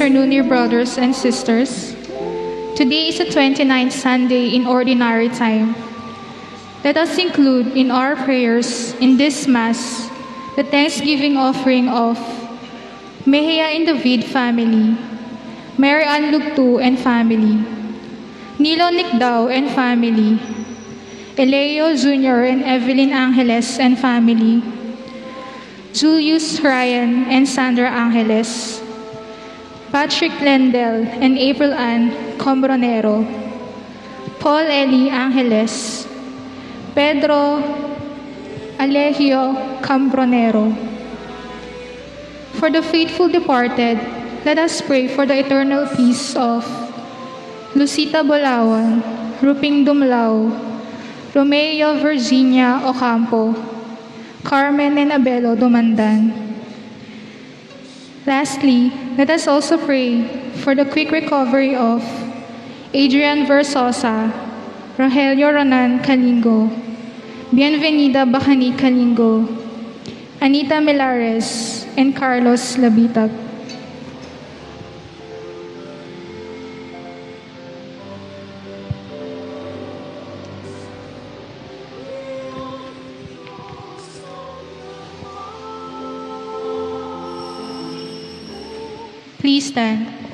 Afternoon, dear brothers and sisters. Today is the 29th Sunday in Ordinary Time. Let us include in our prayers in this Mass the Thanksgiving offering of Mejia and David family, Mary Ann Lugtu and family, Nilo Nicdao and family, Eleo Jr. and Evelyn Angeles and family, Julius Ryan and Sandra Angeles, Patrick Lendel and April Ann Combronero, Paul Eli Angeles, Pedro Alegio Cambronero. For the faithful departed, let us pray for the eternal peace of Lucita Bolawan, Ruping Dumlao, Romeo Virginia Ocampo, Carmen and Abelo Dumandan. Lastly, let us also pray for the quick recovery of Adrian Versosa, Rogelio Ronan Calingo, Bienvenida Bacani Calingo, Anita Milares, and Carlos Labitag. Please stand.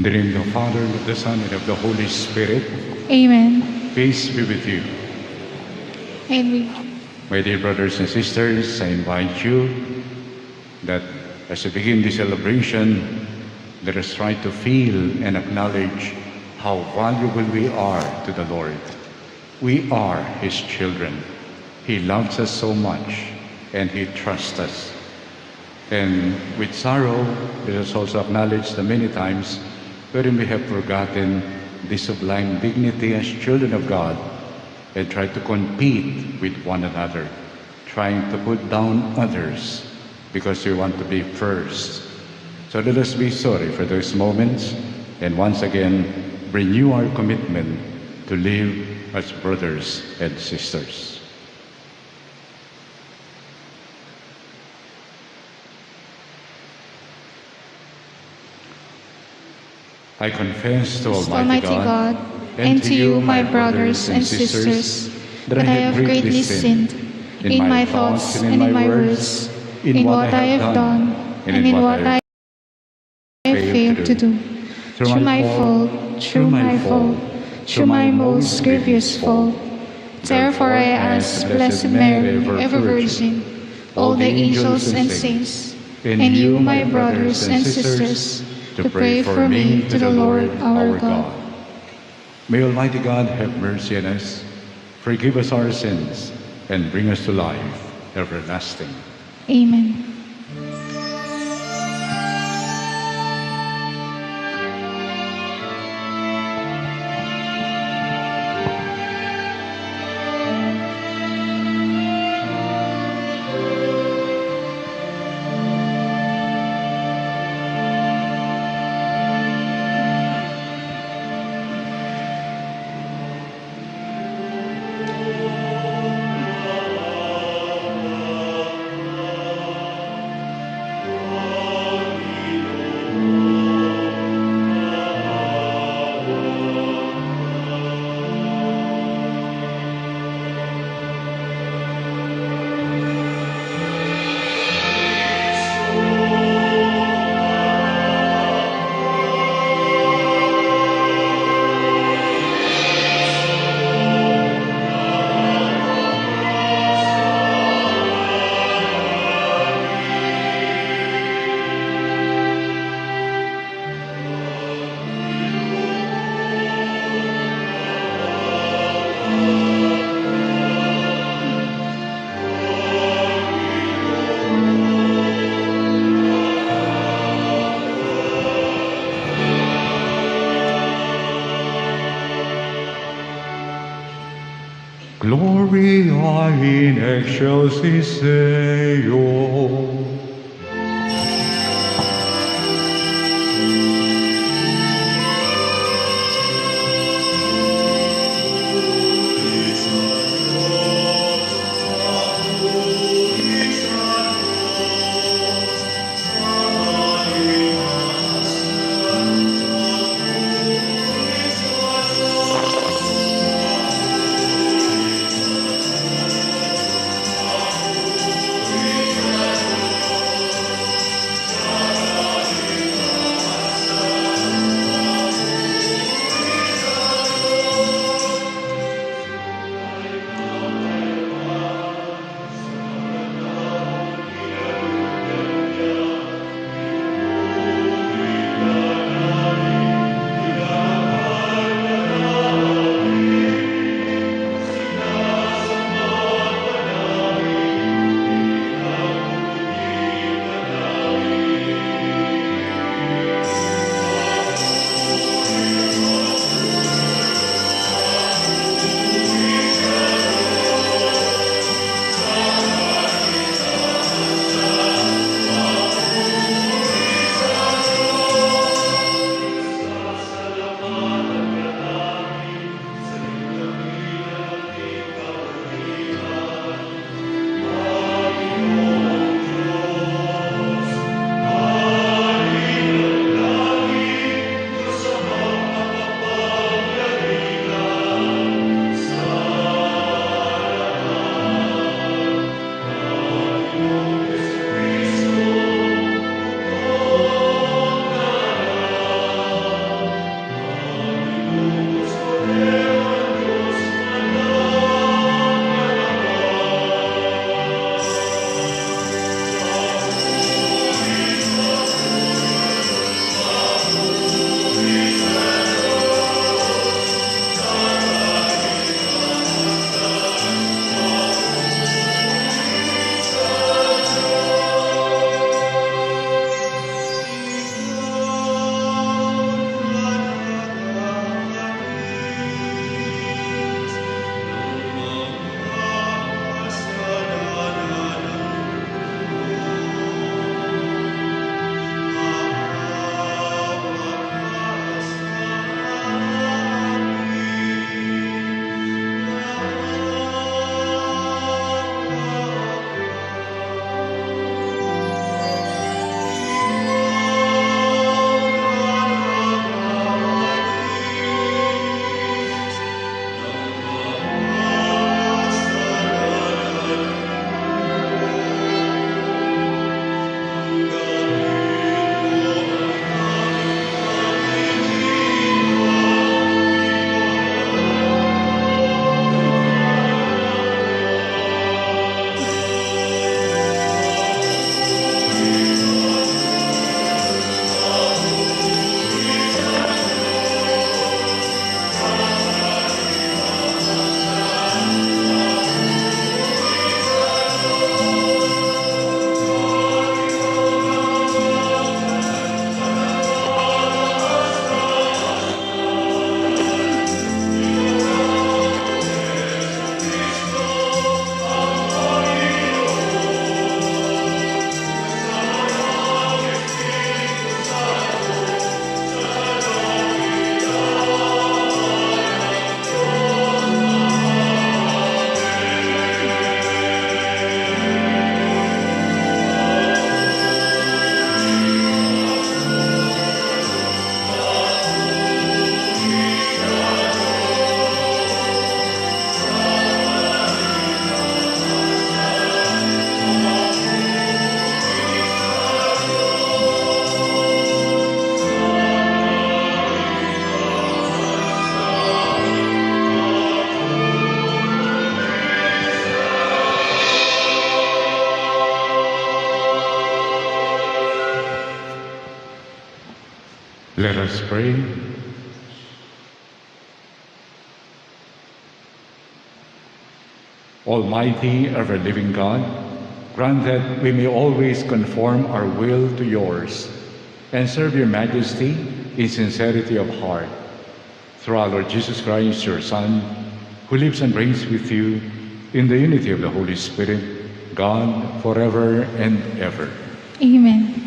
the name of the Father, and of the Son, and of the Holy Spirit. Amen. Peace be with you. And we My dear brothers and sisters, I invite you that as we begin this celebration, let us try to feel and acknowledge how valuable we are to the Lord. We are His children. He loves us so much, and He trusts us. And with sorrow, let us also acknowledge the many times wherein we have forgotten the sublime dignity as children of God and try to compete with one another, trying to put down others because we want to be first. So let us be sorry for those moments and once again renew our commitment to live as brothers and sisters. I confess to Almighty God and to you, my brothers and sisters, that I have greatly sinned in my thoughts and in my words, in what I have done and in what I have failed to do. Through my fault, through my most grievous fault. Therefore I ask Blessed Mary, ever Virgin, all the angels and saints, and you, my brothers and sisters, to pray for me to the Lord our God. May Almighty God have mercy on us, forgive us our sins, and bring us to life everlasting. Amen. Gloria in excelsis Deo. Let us pray. Almighty, ever-living God, grant that we may always conform our will to yours and serve your majesty in sincerity of heart. Through our Lord Jesus Christ, your Son, who lives and reigns with you in the unity of the Holy Spirit, God, forever and ever. Amen.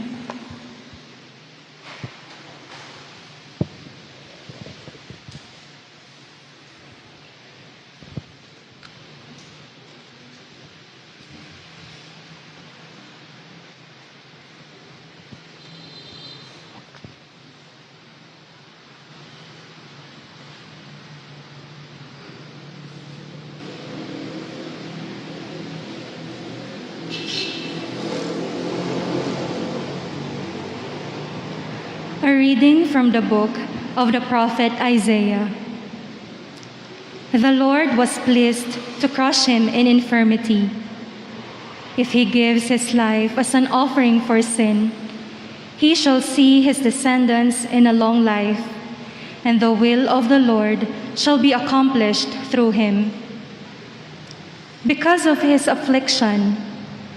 A reading from the book of the prophet Isaiah. The Lord was pleased to crush him in infirmity. If he gives his life as an offering for sin, he shall see his descendants in a long life, and the will of the Lord shall be accomplished through him. Because of his affliction,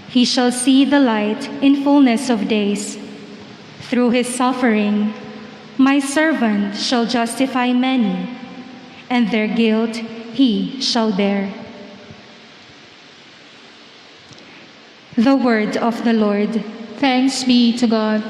he shall see the light in fullness of days. Through his suffering, my servant shall justify many, and their guilt he shall bear. The word of the Lord. Thanks be to God.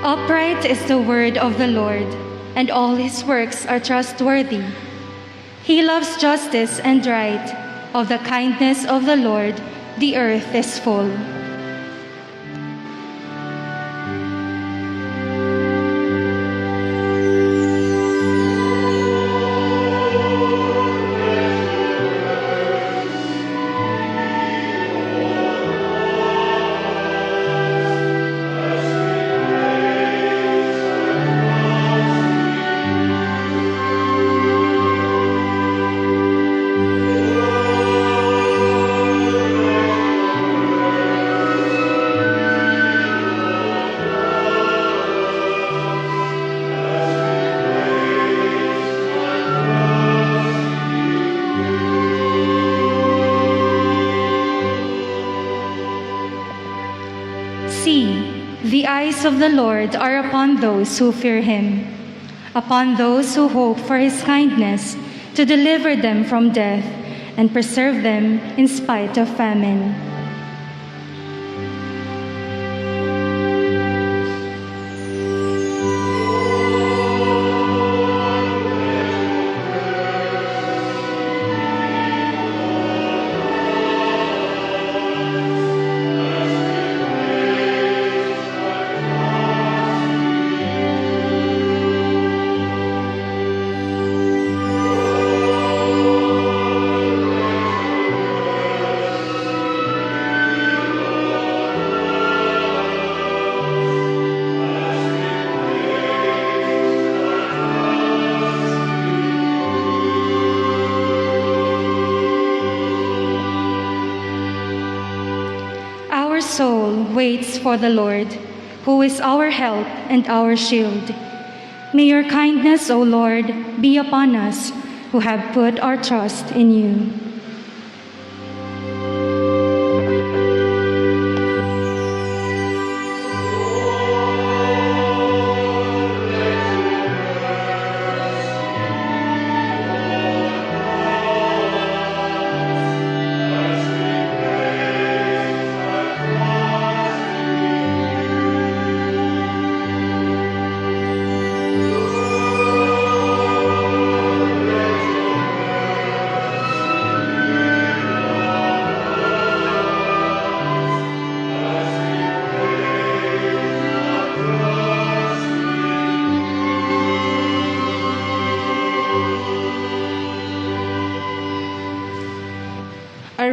Upright is the word of the Lord, and all his works are trustworthy. He loves justice and right. Of the kindness of the Lord, the earth is full. The eyes of the Lord are upon those who fear him, upon those who hope for his kindness, to deliver them from death and preserve them in spite of famine. Our soul waits for the Lord, who is our help and our shield. May your kindness, O Lord, be upon us who have put our trust in you.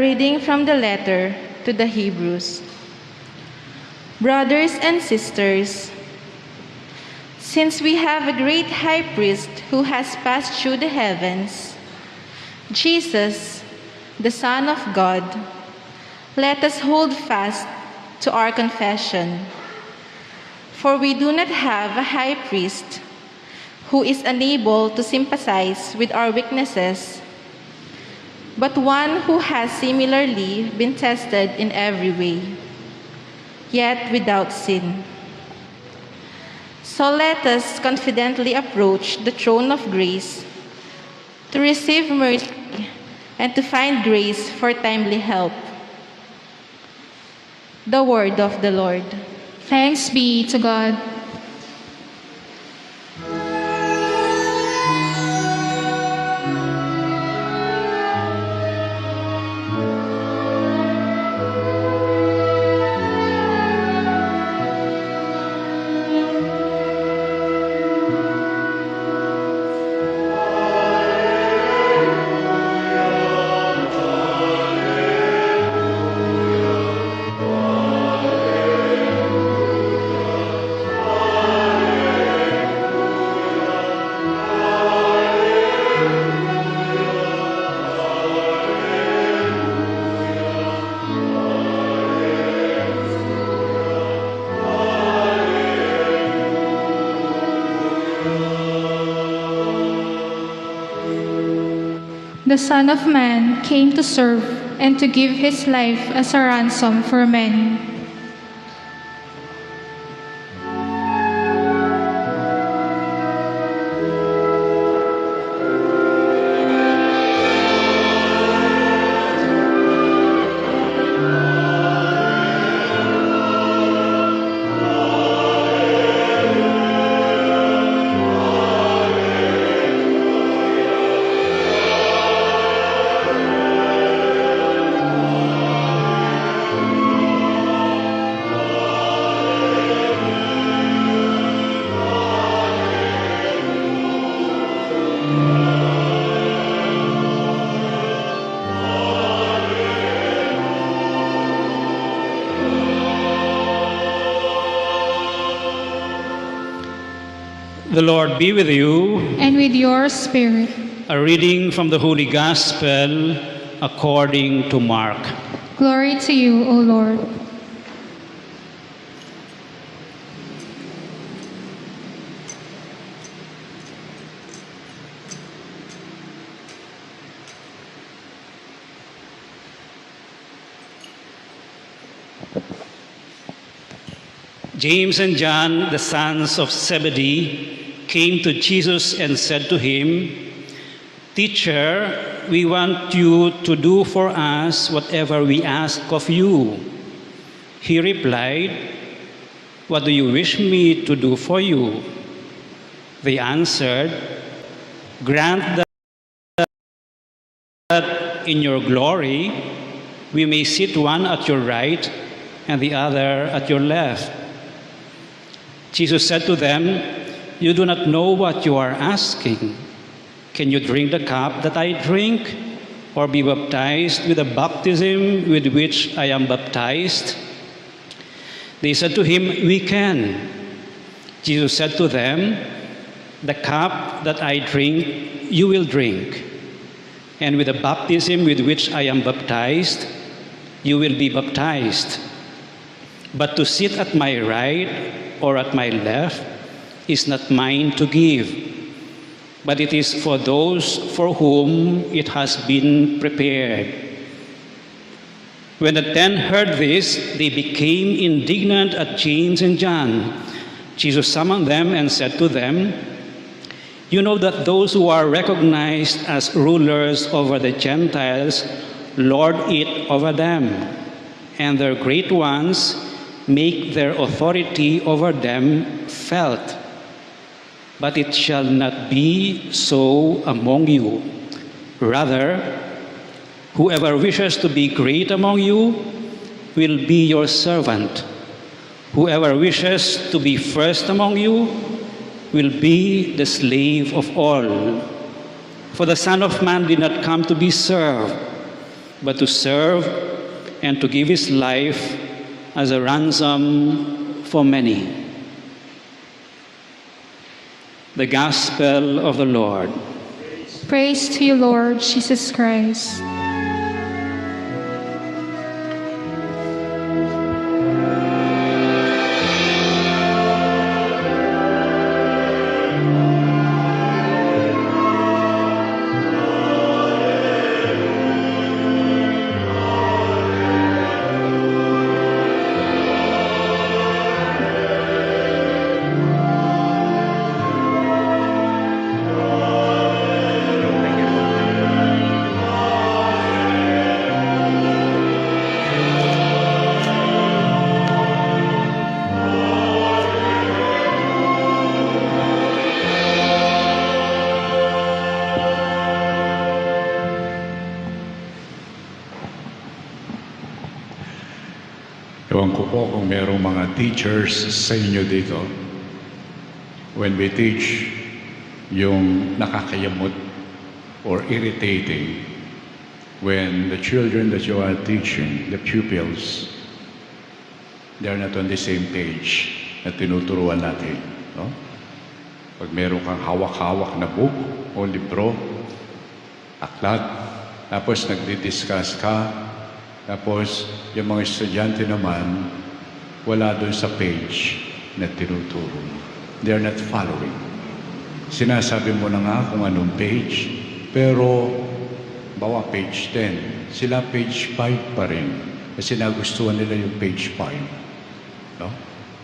reading from the letter to the Hebrews. Brothers and sisters, since we have a great high priest who has passed through the heavens, Jesus, the Son of God, let us hold fast to our confession. For we do not have a high priest who is unable to sympathize with our weaknesses, but one who has similarly been tested in every way, yet without sin. So let us confidently approach the throne of grace to receive mercy and to find grace for timely help. The word of the Lord. Thanks be to God. The Son of Man came to serve and to give his life as a ransom for many. The Lord be with you. And with your spirit. A reading from the Holy Gospel according to Mark. Glory to you, O Lord. James and John, the sons of Zebedee, came to Jesus and said to him, "Teacher, we want you to do for us whatever we ask of you." He replied, "What do you wish me to do for you?" They answered, "Grant that in your glory we may sit one at your right and the other at your left." Jesus said to them, "You do not know what you are asking. Can you drink the cup that I drink, or be baptized with the baptism with which I am baptized?" They said to him, "We can." Jesus said to them, "The cup that I drink, you will drink, and with the baptism with which I am baptized, you will be baptized. But to sit at my right or at my left is not mine to give, but it is for those for whom it has been prepared." When the 10 heard this, they became indignant at James and John. Jesus summoned them and said to them, "You know that those who are recognized as rulers over the Gentiles lord it over them, and their great ones make their authority over them felt. But it shall not be so among you. Rather, whoever wishes to be great among you will be your servant. Whoever wishes to be first among you will be the slave of all. For the Son of Man did not come to be served, but to serve and to give his life as a ransom for many. The Gospel of the Lord. Praise to you, Lord Jesus Christ. Ewan ko po kung merong mga teachers sa inyo dito. When we teach, yung nakakayamot or irritating when the children that you are teaching, the pupils, they are not on the same page na tinuturuan natin. No? Pag meron kang hawak-hawak na book o libro, aklat, tapos nagdi-discuss ka, tapos, yung mga estudyante naman, wala doon sa page na tinuturo. They are not following. Sinasabi mo na nga kung anong page, pero bawa page 10, sila page 5 pa rin. Kasi nagustuhan nila yung page 5. No?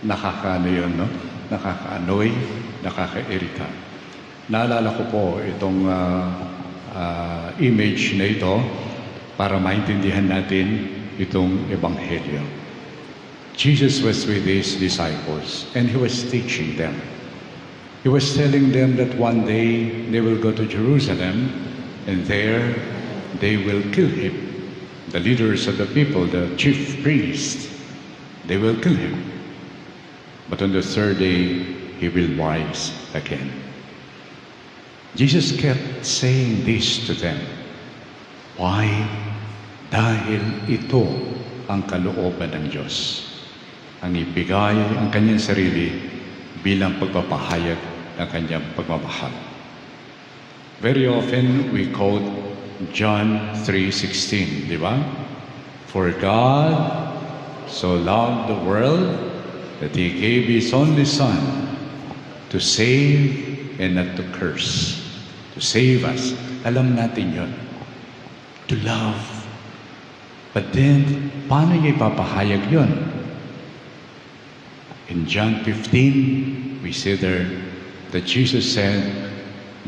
Nakakaano yun, no? Nakakaanoy, nakakairita. Naalala ko po itong image na ito, para maintindihan natin itong Ebanghelyo. Jesus was with his disciples and he was teaching them. He was telling them that one day they will go to Jerusalem and there they will kill him. The leaders of the people, the chief priests, they will kill him. But on the third day, he will rise again. Jesus kept saying this to them. Why? Dahil ito ang kalooban ng Diyos. Ang ibigay ang kanyang sarili bilang pagpapahayag ng kanyang pagmamahal. Very often we quote John 3:16, di ba? For God so loved the world that He gave His only Son to save and not to curse. To save us. Alam natin yun. To love. But then, paano niya ipapahayag yun? In John 15, we see there that Jesus said,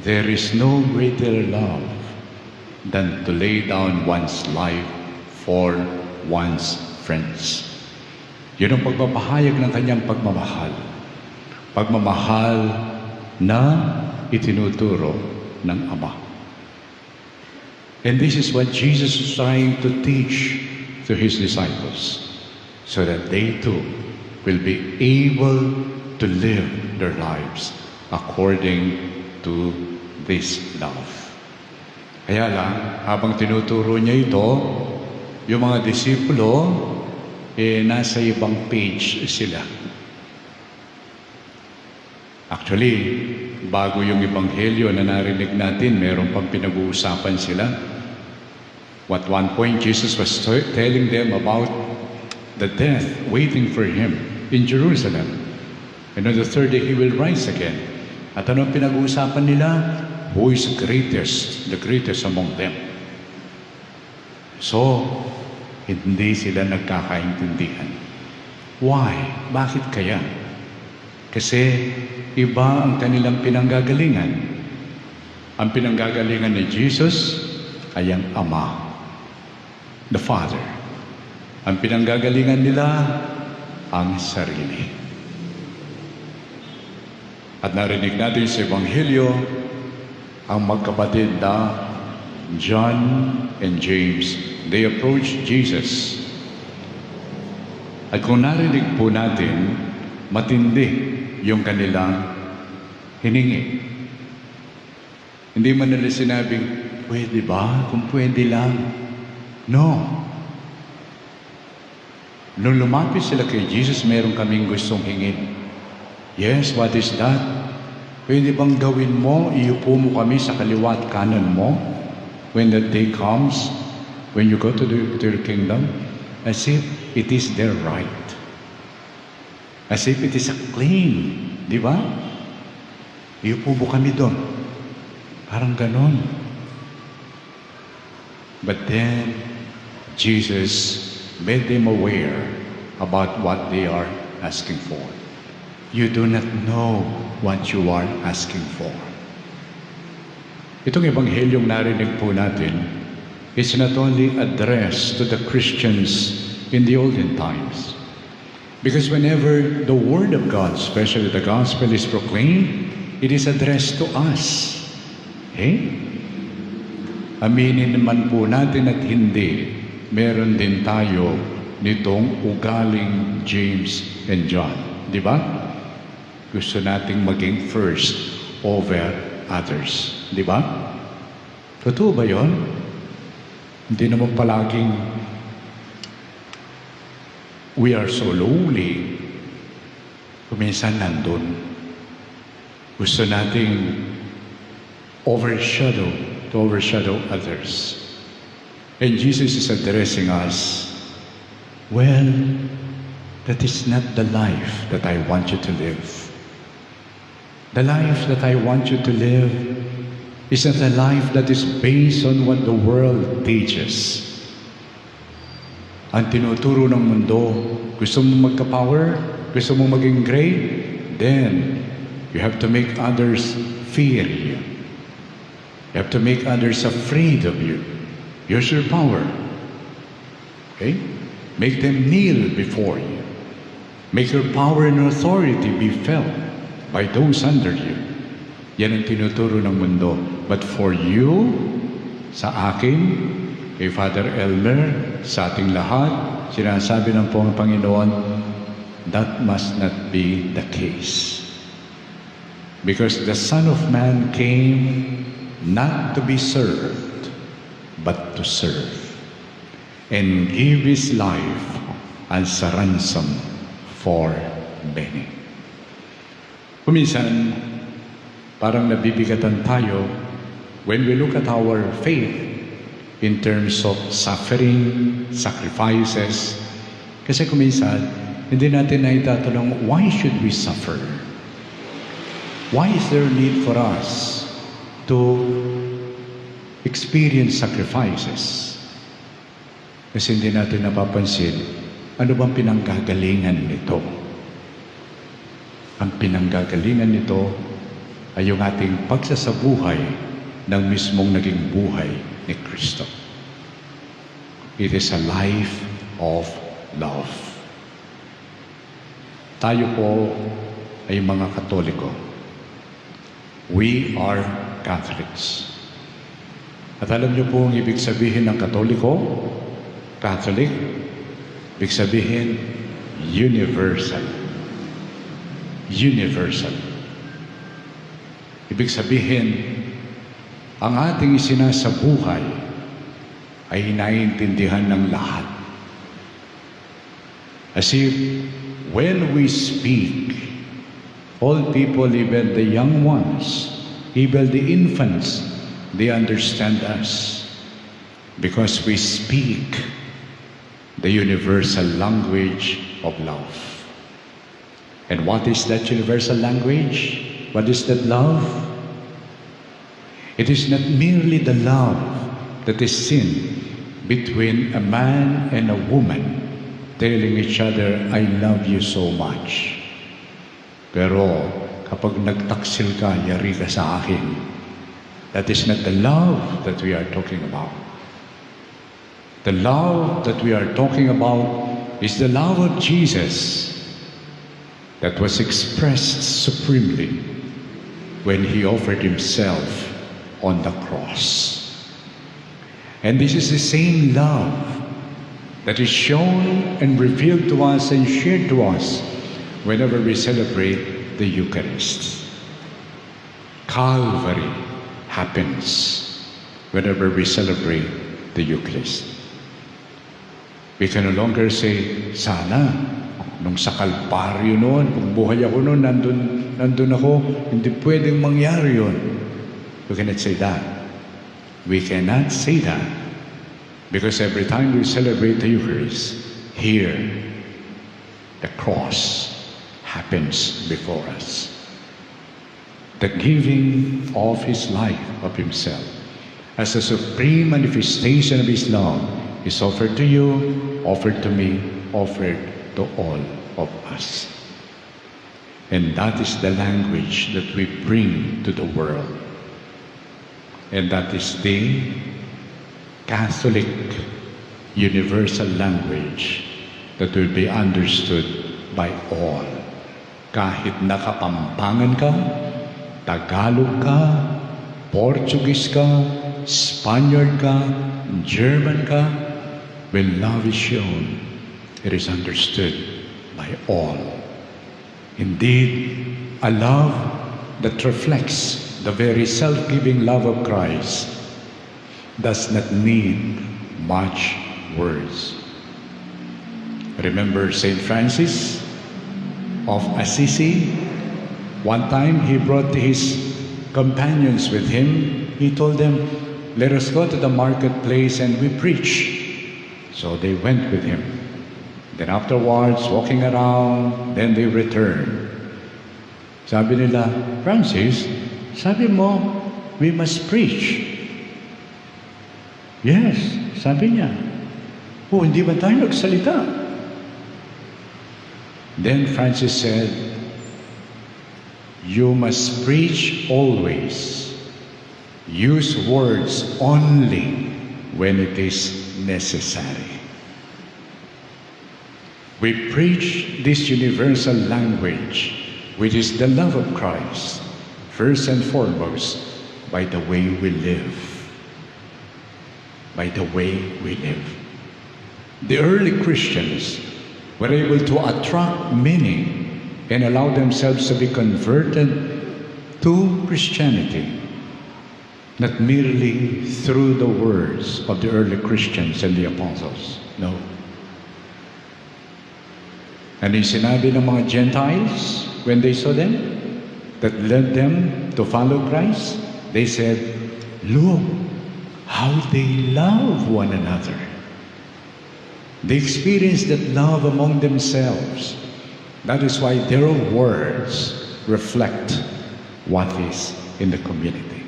there is no greater love than to lay down one's life for one's friends. Yun ang pagpapahayag ng kanyang pagmamahal. Pagmamahal na itinuturo ng Ama. And this is what Jesus is trying to teach to His disciples, so that they too will be able to live their lives according to this love. Kaya lang, habang tinuturo niya ito, yung mga disipulo, nasa ibang page sila. Actually, bago yung Ebanghelyo na narinig natin, meron pang pinag-uusapan sila. At one point, Jesus was telling them about the death waiting for Him in Jerusalem. And on the third day, He will rise again. At anong pinag-uusapan nila? Who is the greatest among them? So, hindi sila nagkakaintindihan. Why? Bakit kaya? Kasi iba ang kanilang pinanggagalingan. Ang pinanggagalingan ni Jesus ay ang Ama, the Father. Ang pinanggagalingan nila, ang sarili. At narinig natin sa Ebanghelyo, ang magkapatid na John and James, they approached Jesus. At kung narinig po natin, matindi yung kanilang hiningi. Hindi man nila sinabing, pwede ba? Kung pwede lang. No. Nung lumapit sila kay Jesus, meron kaming gustong hingin. Yes, what is that? Pwede bang gawin mo, iupo mo kami sa kaliwa at kanan mo when that day comes, when you go to your kingdom? As if it is their right. As if it is a claim. Di ba? Iupo mo kami doon. Parang ganon. But then, Jesus made them aware about what they are asking for. You do not know what you are asking for. Itong ebanghelyong narinig po natin is not only addressed to the Christians in the olden times. Because whenever the Word of God, especially the Gospel, is proclaimed, it is addressed to us. Okay? Aminin naman po natin at hindi, meron din tayo nitong ugaling James and John. Di ba? Gusto nating maging first over others. Di ba? Totoo ba yun? Hindi naman palaging we are so lowly. Kuminsan nandun. Gusto nating to overshadow others. And Jesus is addressing us, well, that is not the life that I want you to live. The life that I want you to live is not a life that is based on what the world teaches. Ang tinuturo ng mundo, gusto mo magka-power, gusto mo maging great, then you have to make others fear you. You have to make others afraid of you. Use your power. Okay? Make them kneel before you. Make your power and authority be felt by those under you. Yan ang tinuturo ng mundo. But for you, sa akin, kay Father Elmer, sa ating lahat, sinasabi ng Panginoon, that must not be the case. Because the Son of Man came not to be served, but to serve, and give His life as a ransom for many. Kuminsan, parang nabibigatan tayo when we look at our faith in terms of suffering, sacrifices. Kasi kuminsan, hindi natin naitatanong, why should we suffer? Why is there a need for us to experience sacrifices? Kasi hindi natin napapansin, ano bang pinanggagalingan nito? Ang pinanggagalingan nito ay yung ating pagsasabuhay ng mismong naging buhay ni Kristo. It is a life of love. Tayo po ay mga Katoliko. We are Catholics. At alam niyo po ang ibig sabihin ng Katoliko, Catholic, ibig sabihin universal. Universal. Ibig sabihin, ang ating isinasabuhay ay naiintindihan ng lahat. As if when we speak, all people, even the young ones, even the infants, they understand us because we speak the universal language of love. And what is that universal language? What is that love? It is not merely the love that is seen between a man and a woman telling each other, I love you so much. Pero kapag nagtaksil ka, yari ka sa akin, that is not the love that we are talking about. The love that we are talking about is the love of Jesus that was expressed supremely when He offered Himself on the cross. And this is the same love that is shown and revealed to us and shared to us whenever we celebrate the Eucharist. Calvary happens whenever we celebrate the Eucharist. We can no longer say, sana, nung sa Kalbaryo noon, kung buhay ako noon, nandun ako, hindi pwedeng mangyari yun. We cannot say that. We cannot say that. Because every time we celebrate the Eucharist, here, the cross happens before us. The giving of His life, of Himself, as a supreme manifestation of His love, is offered to you, offered to me, offered to all of us. And that is the language that we bring to the world. And that is the Catholic universal language that will be understood by all. Kahit nakapampangan ka, Tagalog ka, Portuguese ka, Spaniard ka, German ka, when love is shown, it is understood by all. Indeed, a love that reflects the very self-giving love of Christ does not need much words. Remember St. Francis of Assisi? One time he brought his companions with him. He told them, let us go to the marketplace and we preach. So they went with him. Then afterwards, walking around, then they returned. Sabi nila, Francis, sabi mo, we must preach. Yes, sabi niya. Oh, hindi ba tayo nagsalita? Then Francis said, you must preach always. Use words only when it is necessary. We preach this universal language, which is the love of Christ, first and foremost, by the way we live. By the way we live. The early Christians were able to attract many and allow themselves to be converted to Christianity, not merely through the words of the early Christians and the apostles. No. And yung sinabi ng mga Gentiles, when they saw them, that led them to follow Christ, they said, look, how they love one another. They experienced that love among themselves. That is why their words reflect what is in the community.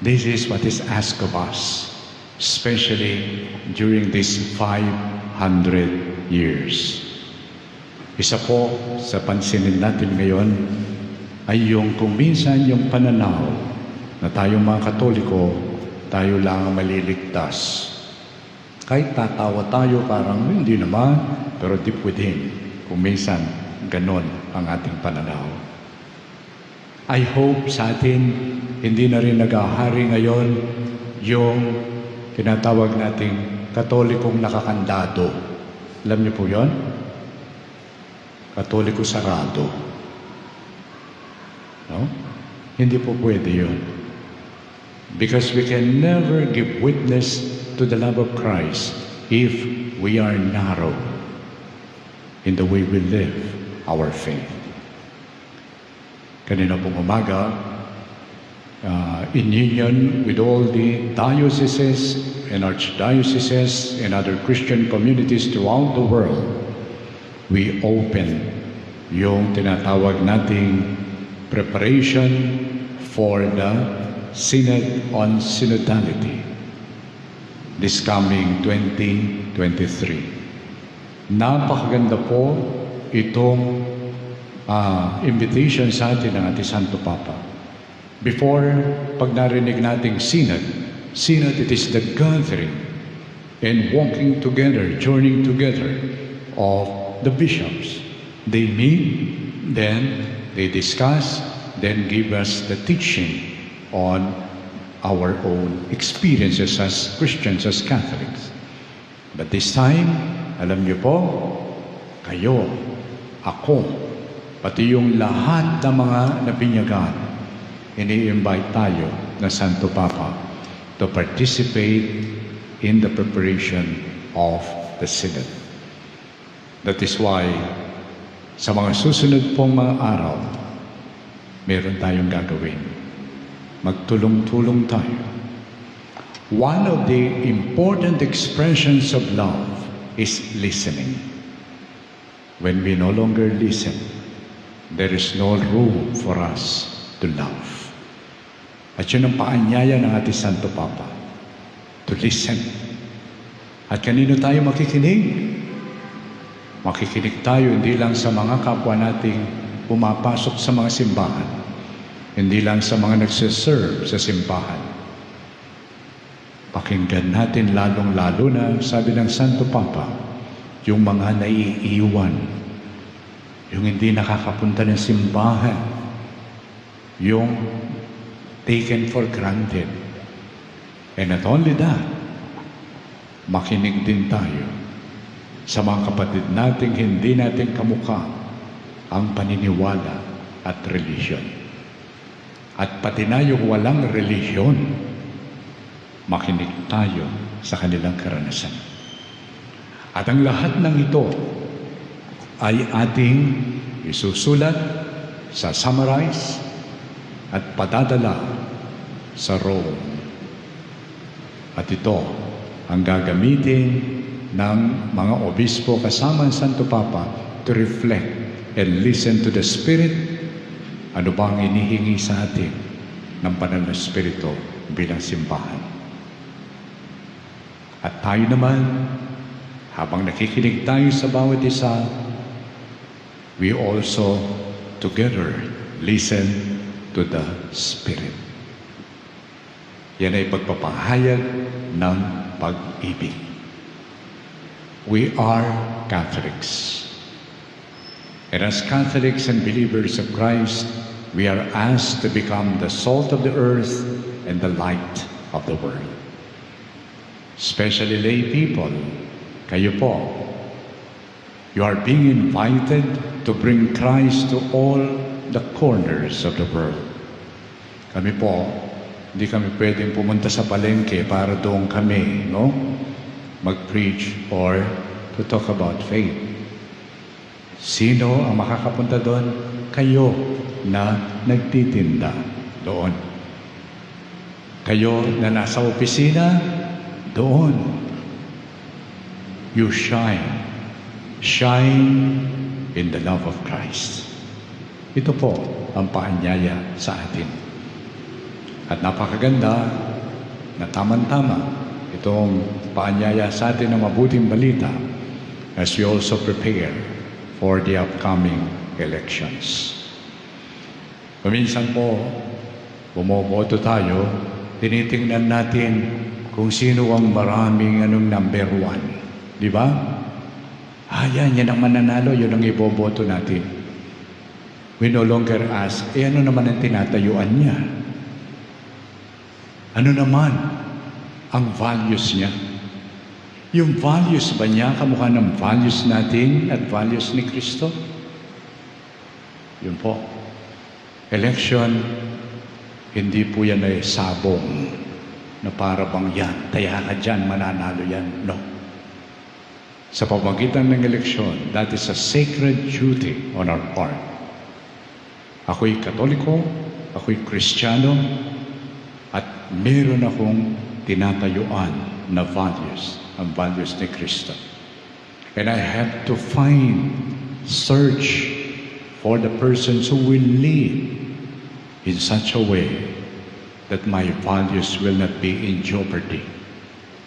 This is what is asked of us, especially during these 500 years. Isa po sa pansinin natin ngayon ay yung kung minsan yung pananaw na tayong mga Katoliko, tayo lang ang maliligtas. Kahit tatawa tayo parang hindi naman, pero deep within, kung minsan ganon ang ating pananaw. I hope sa atin, hindi na rin nag-ahari ngayon yung tinatawag nating Katolikong nakakandado. Alam niyo po yon? Katoliko sarado. No? Hindi po pwede yun. Because we can never give witness to the love of Christ if we are narrow in the way we live our faith. Kanina pong umaga, in union with all the dioceses and archdioceses and other Christian communities throughout the world, we open yung tinatawag nating preparation for the Synod on Synodality this coming 2023. Napakaganda po itong invitation sa atin ng ating Santo Papa. Before, pag narinig nating Synod, it is the gathering and walking together, journeying together of the bishops. They meet, then they discuss, then give us the teaching on our own experiences as Christians, as Catholics. But this time, alam niyo po, kayo, ako, pati yung lahat ng mga nabinyagan, ini-invite tayo na Santo Papa to participate in the preparation of the Synod. That is why, sa mga susunod pong mga araw, meron tayong gagawin. Magtulong-tulong tayo. One of the important expressions of love is listening. When we no longer listen, there is no room for us to love. At yun ang paanyaya ng ating Santo Papa, to listen. At kanino tayo makikinig? Makikinig tayo hindi lang sa mga kapwa nating pumapasok sa mga simbahan, hindi lang sa mga nagsiserve sa simbahan. Pakinggan natin lalong-lalo na, sabi ng Santo Papa, yung mga naiiwan, yung hindi nakakapunta ng simbahan, yung taken for granted. And not only that, makinig din tayo sa mga kapatid nating hindi natin kamukha ang paniniwala at relihiyon. At pati na yung walang relihiyon, makinig tayo sa kanilang karanasan. At ang lahat ng ito ay ating isusulat, summarize, at padadala sa Rome. At ito ang gagamitin ng mga obispo kasama ang Santo Papa to reflect and listen to the Spirit. Ano ba ang inihingi sa atin ng Banal na Espiritu bilang simbahan? At tayo naman, habang nakikinig tayo sa bawat isa, we also together listen to the Spirit. Yan ay pagpapahayag ng pag-ibig. We are Catholics. And as Catholics and believers of Christ, we are asked to become the salt of the earth and the light of the world. Especially lay people, kayo po, you are being invited to bring Christ to all the corners of the world. Kami po, hindi kami pwedeng pumunta sa palengke para doon kami, no? Mag-preach or to talk about faith. Sino ang makakapunta doon? Kayo na nagtitinda doon. Kayo na nasa opisina, doon. You shine. Shine in the love of Christ. Ito po ang paanyaya sa atin. At napakaganda na tamang-tama itong paanyaya sa atin ng mabuting balita as we also prepare for the upcoming elections. Paminsan po, bumoboto tayo, tinitingnan natin kung sino ang maraming number 1. Di ba? Yan ang mananalo, yun ang iboboto natin. We no longer ask, ano naman ang tinatayuan niya? Ano naman ang values niya? Yung values ba niya kamukha ng values natin at values ni Kristo? Yun po. Election, hindi po yan ay sabong na para bang yan, taya ka dyan, mananalo yan. No. Sa pamagitan ng eleksyon, that is a sacred duty on our part. Ako'y Katoliko, ako'y Kristiyano, at meron akong tinatayuan na values, ang values ni Kristo. And I have to search for the persons who will lead in such a way that my values will not be in jeopardy,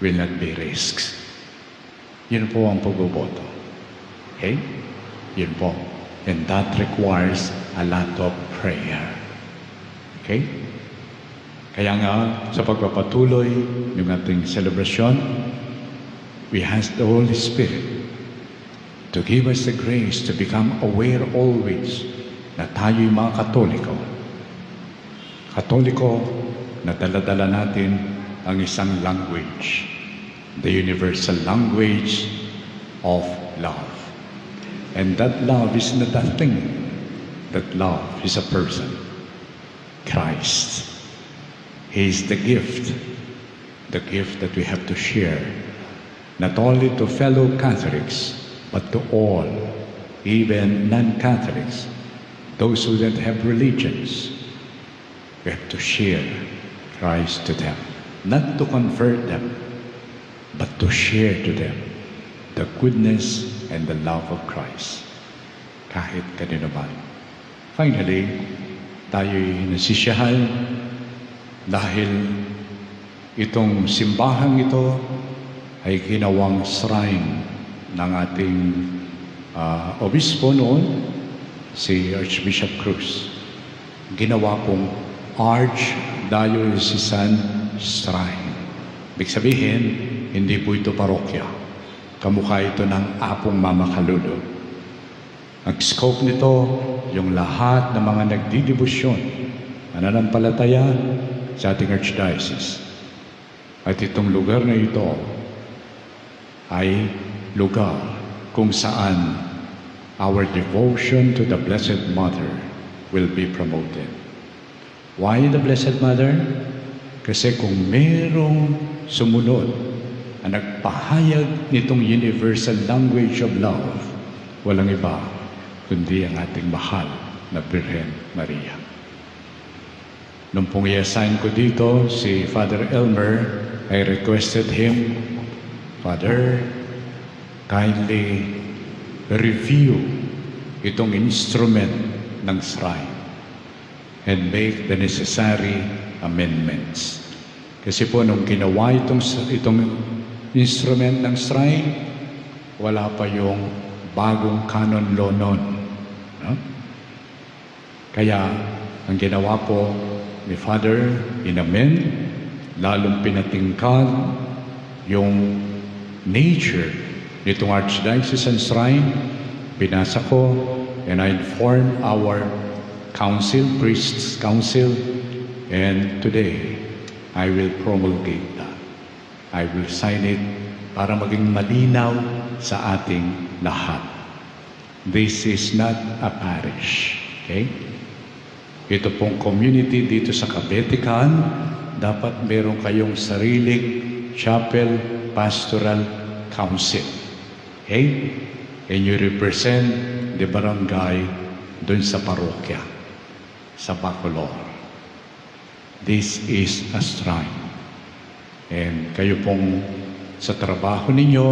will not be risks. Yun po ang pagboboto. Okay? Yun po. And that requires a lot of prayer. Okay? Kaya nga, sa pagpapatuloy ng ating celebration, we ask the Holy Spirit to give us the grace to become aware always na tayo'y mga Katoliko. Katoliko na dala-dala natin ang isang language, the universal language of love. And that love is not a thing. That love is a person, Christ. He is the gift, the gift that we have to share, not only to fellow Catholics, but to all, even non-Catholics, those who don't have religions. We have to share Christ to them, not to convert them, but to share to them the goodness and the love of Christ, kahit kanino man. Finally, tayo'y nasisiyahan dahil itong simbahang ito ay ginawang shrine ng ating obispo noon, si Archbishop Cruz. Ginawa pong Archdiocesan shrine. Ibig sabihin, hindi po ito parokya. Kamukha ito ng Apong Mama Kaludo. Ang scope nito, yung lahat ng mga nagdidibusyon, mananampalataya sa ating Archdiocese. At itong lugar na ito ay lugar kung saan our devotion to the Blessed Mother will be promoted. Why the Blessed Mother? Kasi kung merong sumunod na nagpahayag nitong universal language of love, walang iba kundi ang ating mahal na Birhen Maria. Nung pong i-assign ko dito si Father Elmer, I requested him, Father, kindly review itong instrument ng shrine and make the necessary amendments. Kasi po nung ginawa itong instrument ng shrine, wala pa yung bagong canon law nun. No? Kaya ang ginawa po ni Father, in-amend, lalong pinatingkad yung nature nitong Archdiocesan shrine. Pinasa ko and I informed our council, priests council, and today I will promulgate that. I will sign it para maging malinaw sa ating lahat. This is not a parish. Okay? Ito pong community dito sa Cabetican, dapat meron kayong sariling chapel pastoral council. Okay? And you represent the barangay dun sa parokya, sa Bacolor. This is a shrine. And kayo pong sa trabaho ninyo,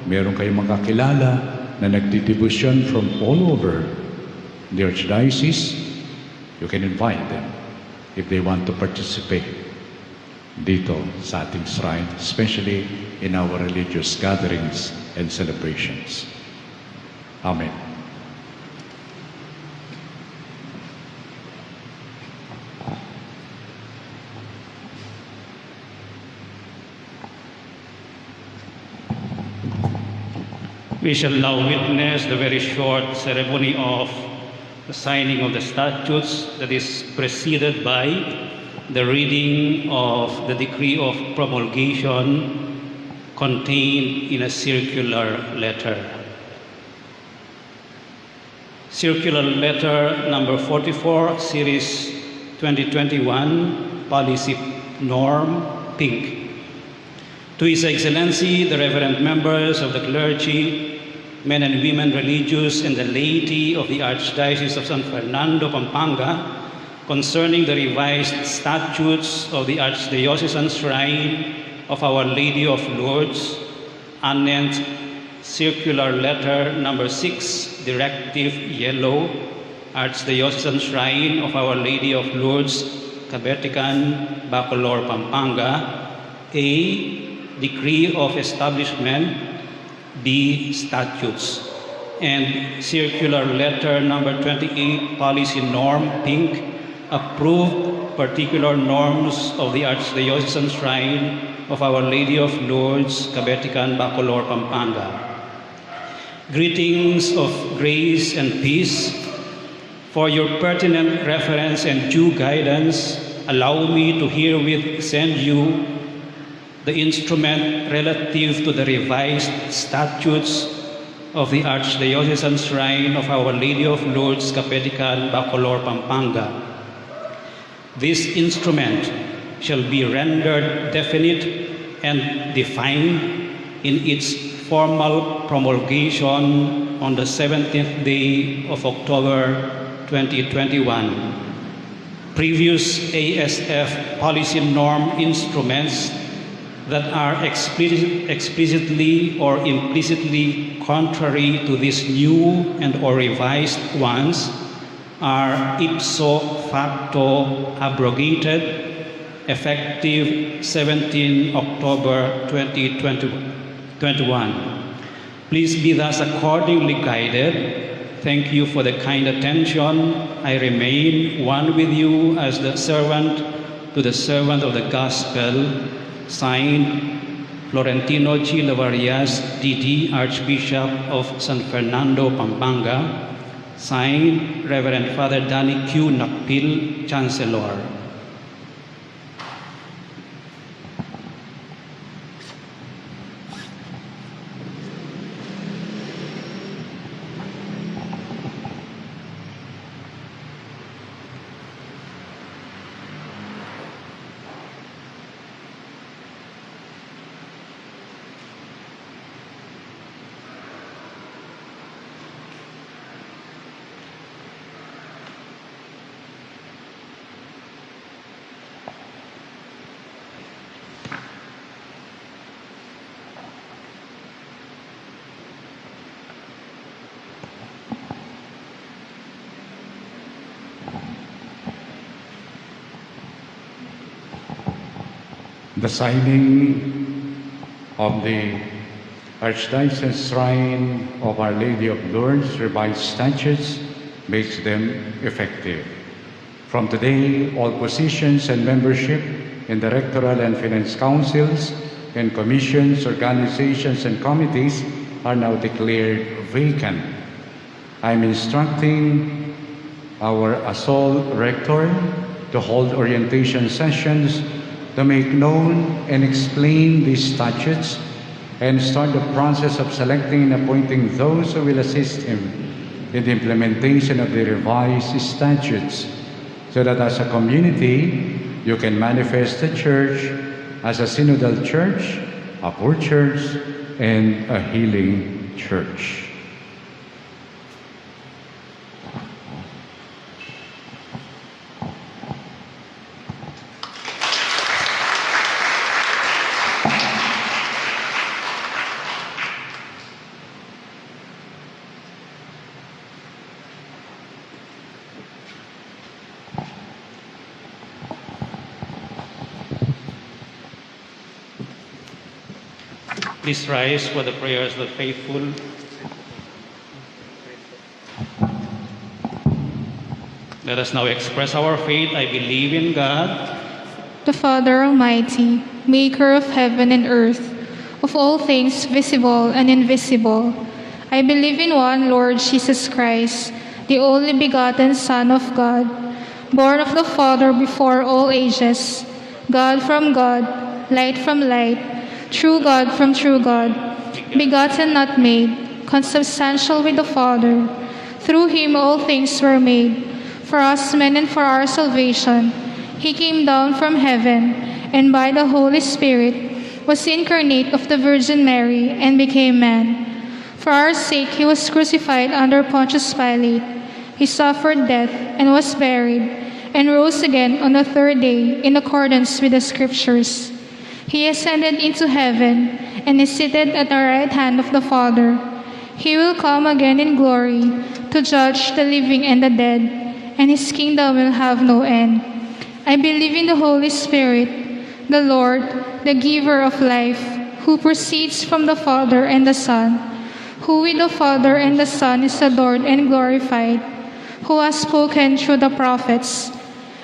meron kayong makakilala na nagdidibusyon from all over the Archdiocese. You can invite them if they want to participate dito sa ating shrine, especially in our religious gatherings and celebrations. Amen. We shall now witness the very short ceremony of the signing of the statutes that is preceded by the reading of the decree of promulgation contained in a circular letter. Circular letter number 44, series 2021, policy norm, pink. To His Excellency, the Reverend members of the clergy, men and women religious, and the laity of the Archdiocese of San Fernando, Pampanga, concerning the revised statutes of the Archdiocesan Shrine of Our Lady of Lourdes, annexed circular letter number 6, directive yellow, Archdiocesan Shrine of Our Lady of Lourdes, Cabetican, Bacolor, Pampanga. A, decree of establishment. B, statutes. And circular letter number 28, policy norm, pink, approved particular norms of the Archdiocesan Shrine of Our Lady of Lourdes, Cabetican, Bacolor, Pampanga. Greetings of grace and peace. For your pertinent reference and due guidance, allow me to herewith send you the instrument relative to the revised statutes of the Archdiocesan Shrine of Our Lady of Lourdes, Cabetican, Bacolor, Pampanga. This instrument shall be rendered definite and defined in its formal promulgation on the 17th day of October 2021. Previous ASF policy norm instruments that are explicitly or implicitly contrary to these new and or revised ones are ipso facto abrogated effective 17 October 2021. Please be thus accordingly guided. Thank you for the kind attention. I remain one with you as the servant to the servant of the gospel. Signed, Florentino G. Lavarias, D.D., Archbishop of San Fernando, Pampanga. Signed, Reverend Father Danny Q. Nakpil, Chancellor. The signing of the Archdiocesan Shrine of Our Lady of Lourdes revised statutes makes them effective. From today, all positions and membership in the Rectoral and Finance Councils and commissions, organizations, and committees are now declared vacant. I'm instructing our ASOLL Rector to hold orientation sessions to make known and explain these statutes and start the process of selecting and appointing those who will assist him in the implementation of the revised statutes, so that as a community, you can manifest the church as a synodal church, a poor church, and a healing church. Please rise for the prayers of the faithful. Let us now express our faith. I believe in God, the Father Almighty, maker of heaven and earth, of all things visible and invisible. I believe in one Lord Jesus Christ, the only begotten Son of God, born of the Father before all ages, God from God, light from light, true God from true God, begotten not made, consubstantial with the Father. Through him all things were made. For us men and for our salvation, he came down from heaven, and by the Holy Spirit was incarnate of the Virgin Mary and became man. For our sake he was crucified under Pontius Pilate. He suffered death and was buried, and rose again on the third day in accordance with the Scriptures. He ascended into heaven and is seated at the right hand of the Father. He will come again in glory to judge the living and the dead, and his kingdom will have no end. I believe in the Holy Spirit, the Lord, the giver of life, who proceeds from the Father and the Son, who with the Father and the Son is adored and glorified, who has spoken through the prophets.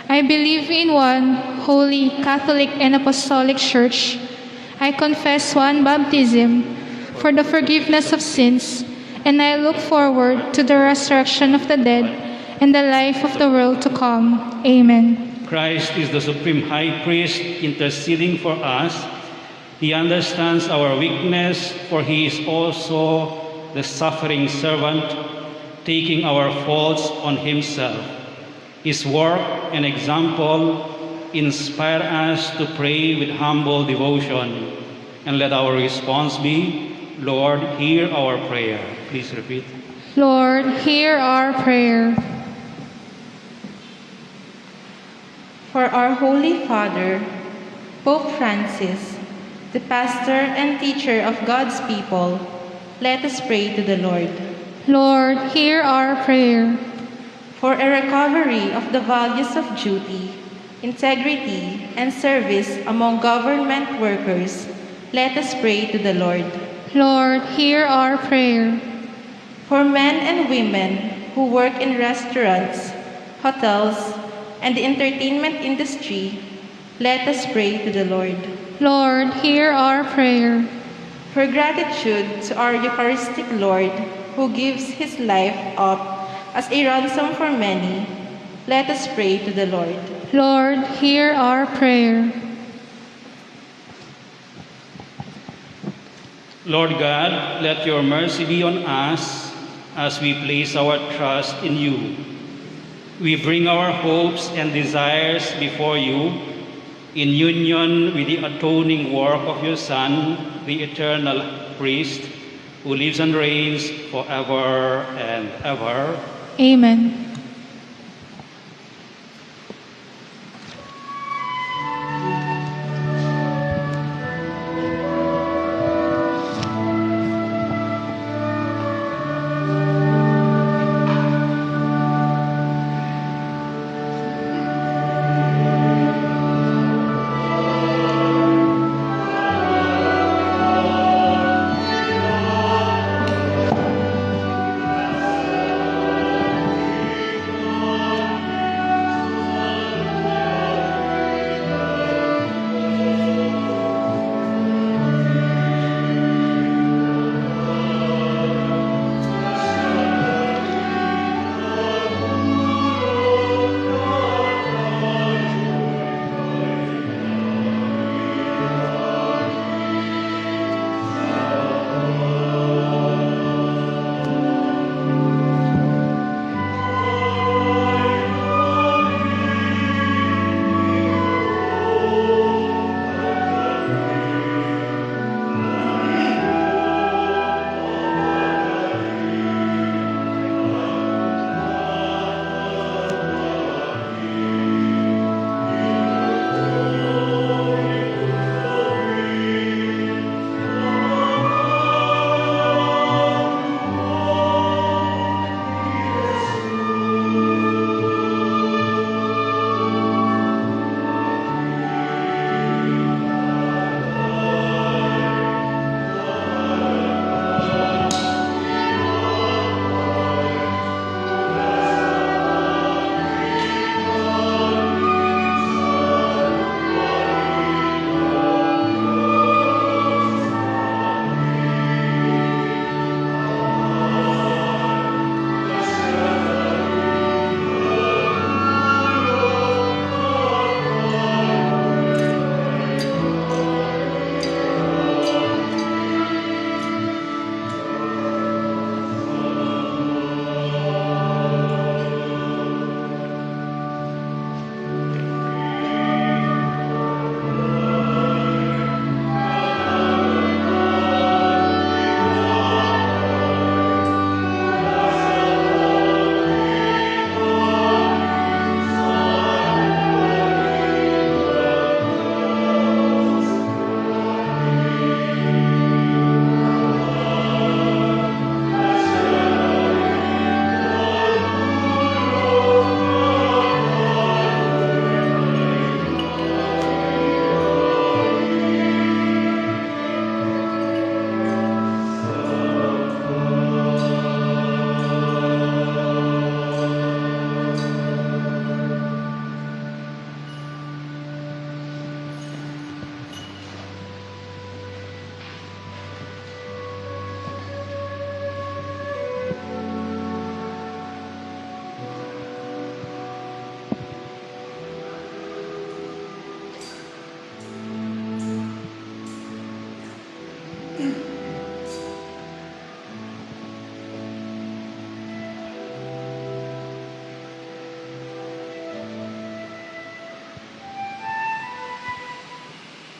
I believe in one holy, Catholic, and Apostolic Church. I confess one baptism for the forgiveness of sins, and I look forward to the resurrection of the dead and the life of the world to come. Amen. Christ is the supreme high priest interceding for us. He understands our weakness, for he is also the suffering servant, taking our faults on himself. His work and example inspire us to pray with humble devotion. And let our response be, Lord, hear our prayer. Please repeat. Lord, hear our prayer. For our Holy Father, Pope Francis, the pastor and teacher of God's people, let us pray to the Lord. Lord, hear our prayer. For a recovery of the values of duty, integrity, and service among government workers, let us pray to the Lord. Lord, hear our prayer. For men and women who work in restaurants, hotels, and the entertainment industry, let us pray to the Lord. Lord, hear our prayer. For gratitude to our Eucharistic Lord, who gives his life up as a ransom for many, let us pray to the Lord. Lord, hear our prayer. Lord God, let your mercy be on us as we place our trust in you. We bring our hopes and desires before you in union with the atoning work of your Son, the eternal priest, who lives and reigns forever and ever. Amen.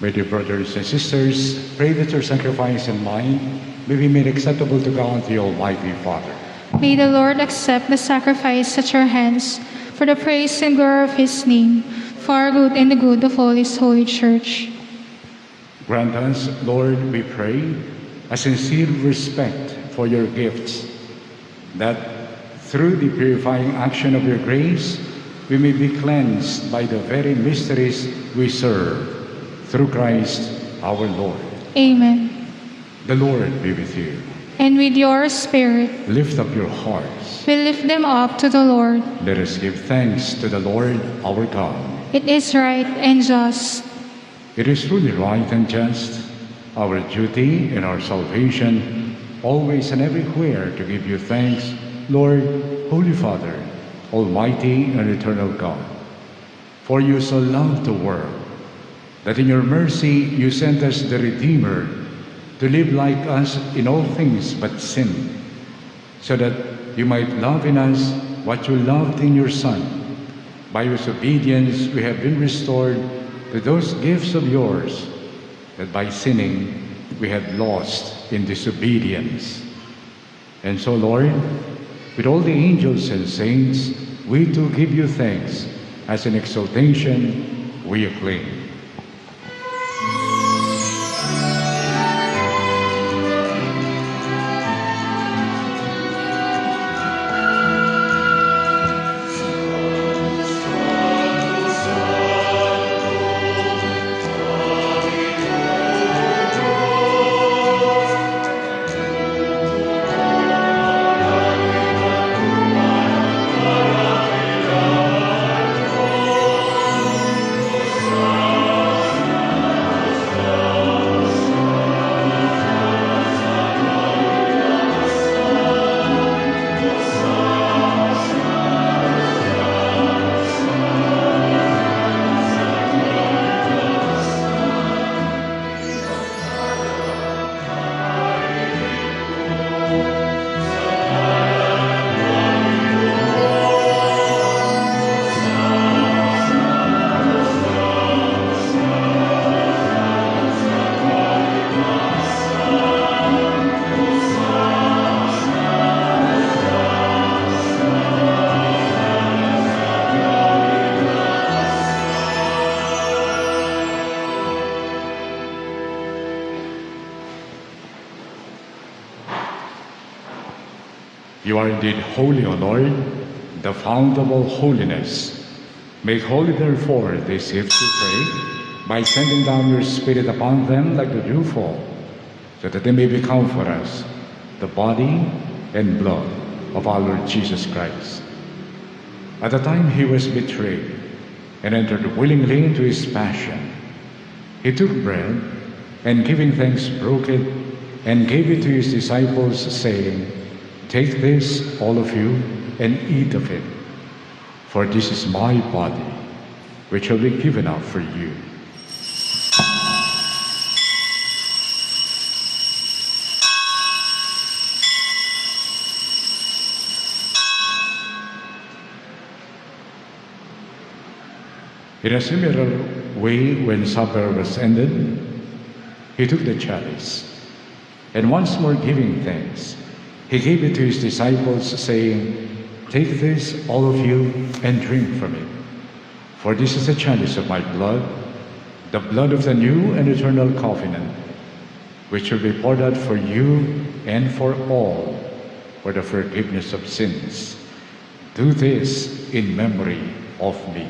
My dear brothers and sisters, pray that your sacrifice and mine may be made acceptable to God the Almighty Father. May the Lord accept the sacrifice at your hands for the praise and glory of his name, for our good and the good of all his holy church. Grant us, Lord, we pray, a sincere respect for your gifts, that through the purifying action of your grace, we may be cleansed by the very mysteries we serve, through Christ our Lord. Amen. The Lord be with you. And with your spirit, Lift up your hearts. we lift them up to the Lord. Let us give thanks to the Lord our God. It is right and just. It is truly right and just, our duty and our salvation, always and everywhere to give you thanks, Lord, Holy Father, Almighty and eternal God. For you so loved the world, that in your mercy you sent us the Redeemer to live like us in all things but sin, so that you might love in us what you loved in your Son. By whose obedience we have been restored to those gifts of yours that by sinning we had lost in disobedience. And so, Lord, with all the angels and saints, we too give you thanks as an exaltation we acclaim. You are indeed holy, O Lord, the fount of all holiness. Make holy, therefore, these gifts, we pray, by sending down your Spirit upon them like the dewfall, so that they may become for us the body and blood of our Lord Jesus Christ. At the time he was betrayed and entered willingly into his passion, he took bread and, giving thanks, broke it and gave it to his disciples, saying, "Take this, all of you, and eat of it, for this is my body, which will be given up for you." In a similar way, when supper was ended, he took the chalice, and once more giving thanks, he gave it to his disciples, saying, "Take this, all of you, and drink from it. For this is the chalice of my blood, the blood of the new and eternal covenant, which will be poured out for you and for all for the forgiveness of sins. Do this in memory of me."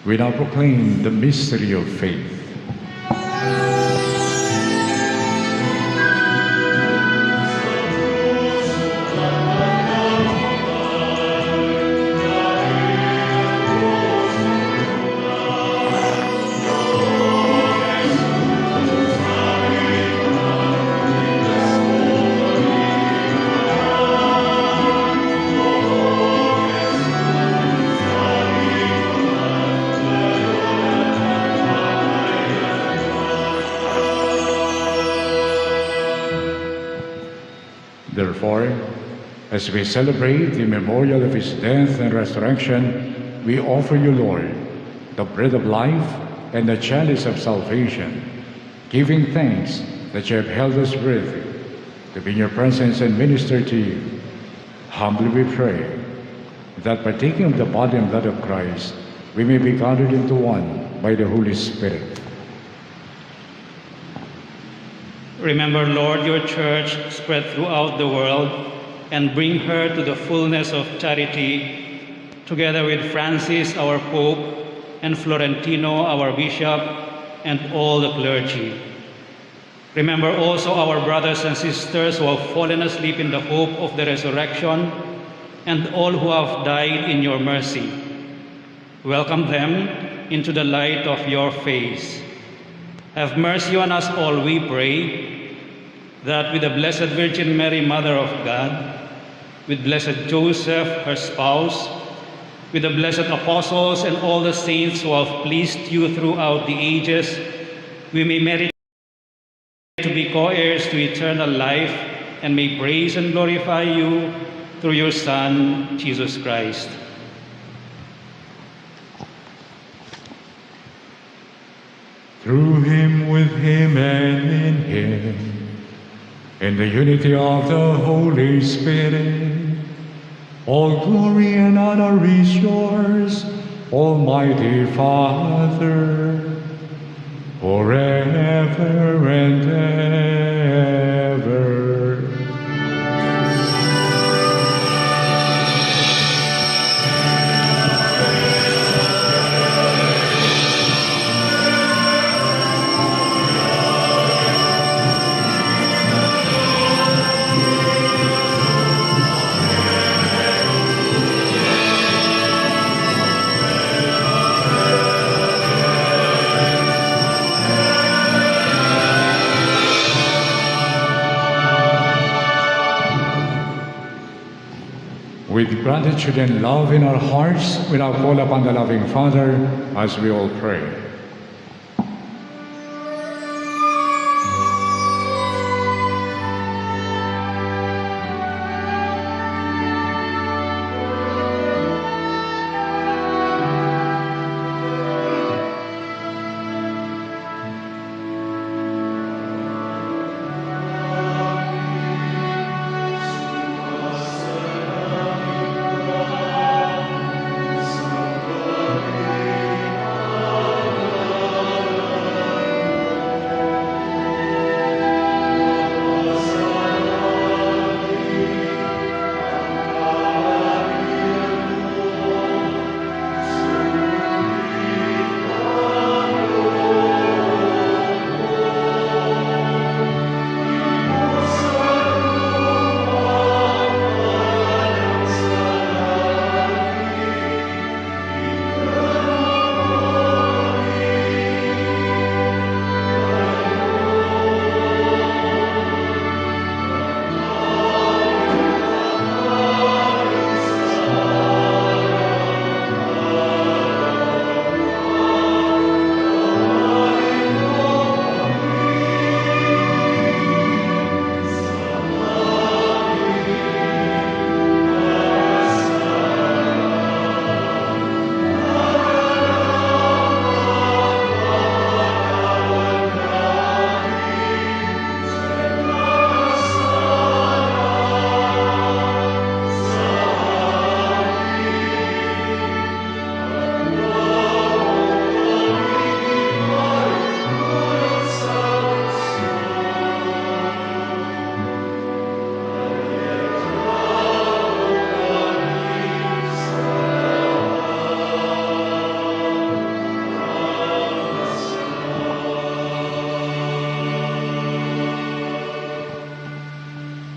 We now proclaim the mystery of faith. As we celebrate the memorial of his death and resurrection, we offer you, Lord, the bread of life and the chalice of salvation, giving thanks that you have held us worthy to be in your presence and minister to you. Humbly we pray that partaking of the body and blood of Christ, we may be gathered into one by the Holy Spirit. Remember, Lord, your church spread throughout the world and bring her to the fullness of charity, together with Francis, our Pope, and Florentino, our Bishop, and all the clergy. Remember also our brothers and sisters who have fallen asleep in the hope of the resurrection, and all who have died in your mercy. Welcome them into the light of your face. Have mercy on us all, we pray, that with the Blessed Virgin Mary, Mother of God, with Blessed Joseph, her spouse, with the blessed apostles and all the saints who have pleased you throughout the ages, we may merit to be co-heirs to eternal life and may praise and glorify you through your Son, Jesus Christ. Through him, with him, and in him, in the unity of the Holy Spirit, all glory and honor is yours, Almighty Father, forever and ever. With gratitude and love in our hearts, we now call upon the loving Father as we all pray.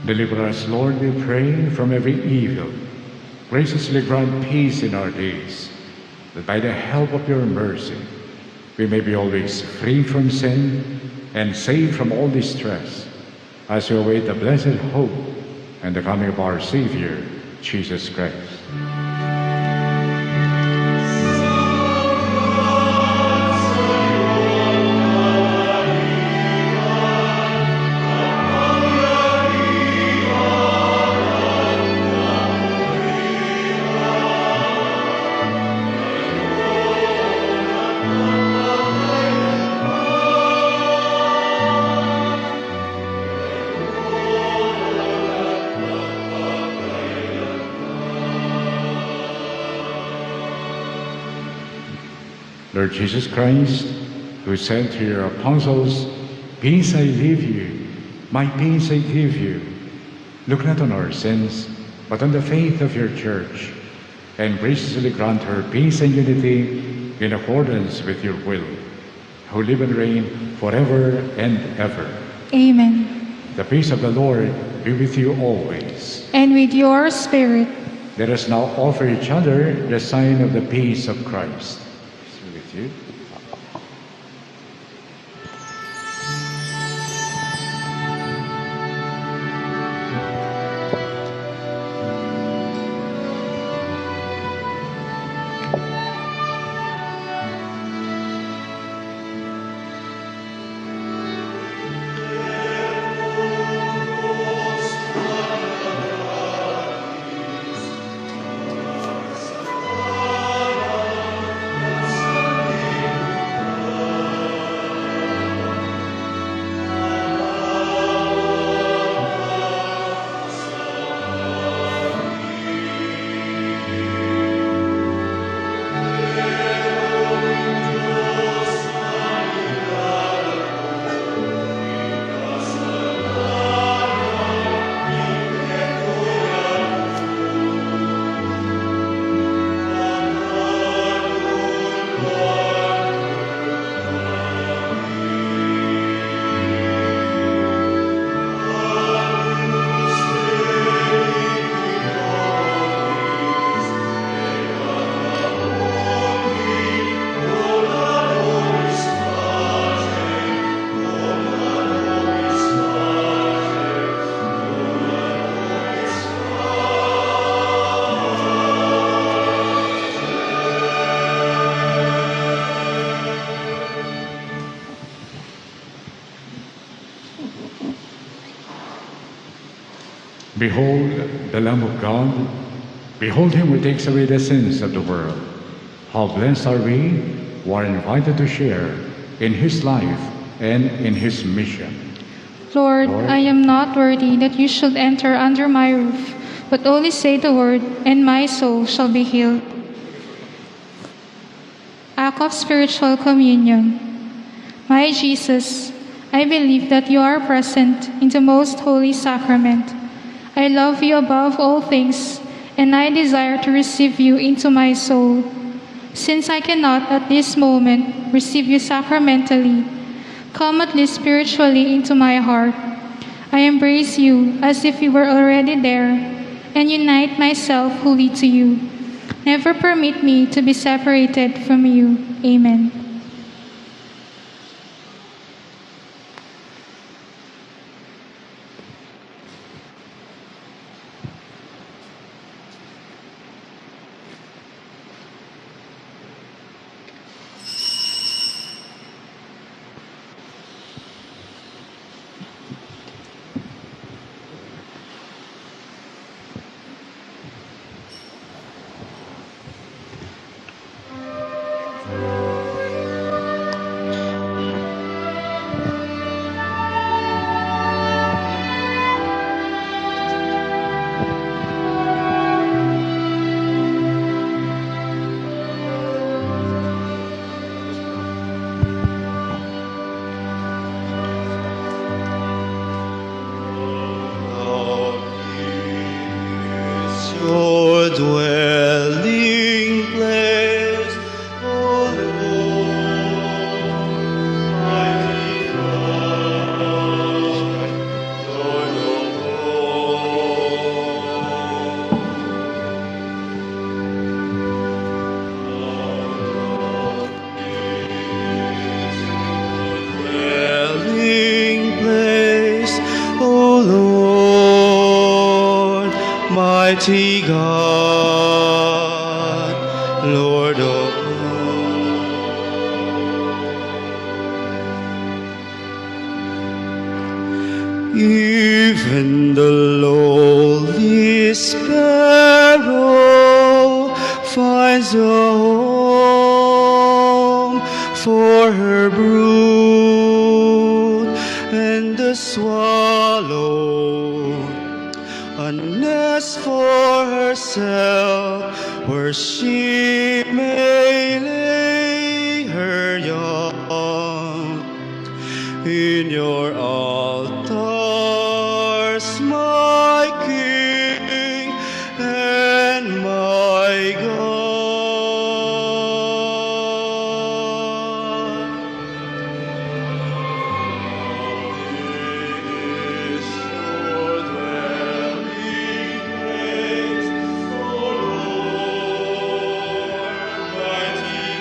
Deliver us, Lord, we pray, from every evil. Graciously grant peace in our days, that by the help of your mercy, we may be always free from sin and saved from all distress, as we await the blessed hope and the coming of our Savior, Jesus Christ. Lord Jesus Christ, who said to your apostles, "Peace I leave you, my peace I give you," look not on our sins, but on the faith of your church, and graciously grant her peace and unity in accordance with your will, who live and reign forever and ever. Amen. The peace of the Lord be with you always. And with your spirit. Let us now offer each other the sign of the peace of Christ. Peace be with you. Behold the Lamb of God. Behold him who takes away the sins of the world. How blessed are we who are invited to share in his life and in his mission. Lord, Lord, I am not worthy that you should enter under my roof, but only say the word, and my soul shall be healed. Act of Spiritual Communion. My Jesus, I believe that you are present in the most holy sacrament. I love you above all things, and I desire to receive you into my soul. Since I cannot at this moment receive you sacramentally, come at least spiritually into my heart. I embrace you as if you were already there, and unite myself wholly to you. Never permit me to be separated from you. Amen. Your dwelling place, O Lord, mighty God, Lord of dwelling place, O Lord, mighty God, Lord of all. Even the lowly sparrow finds a home for her brood, and the swallow a nest for herself where she may lay in your altars, my King and my God. This is your dwelling place, O Lord, mighty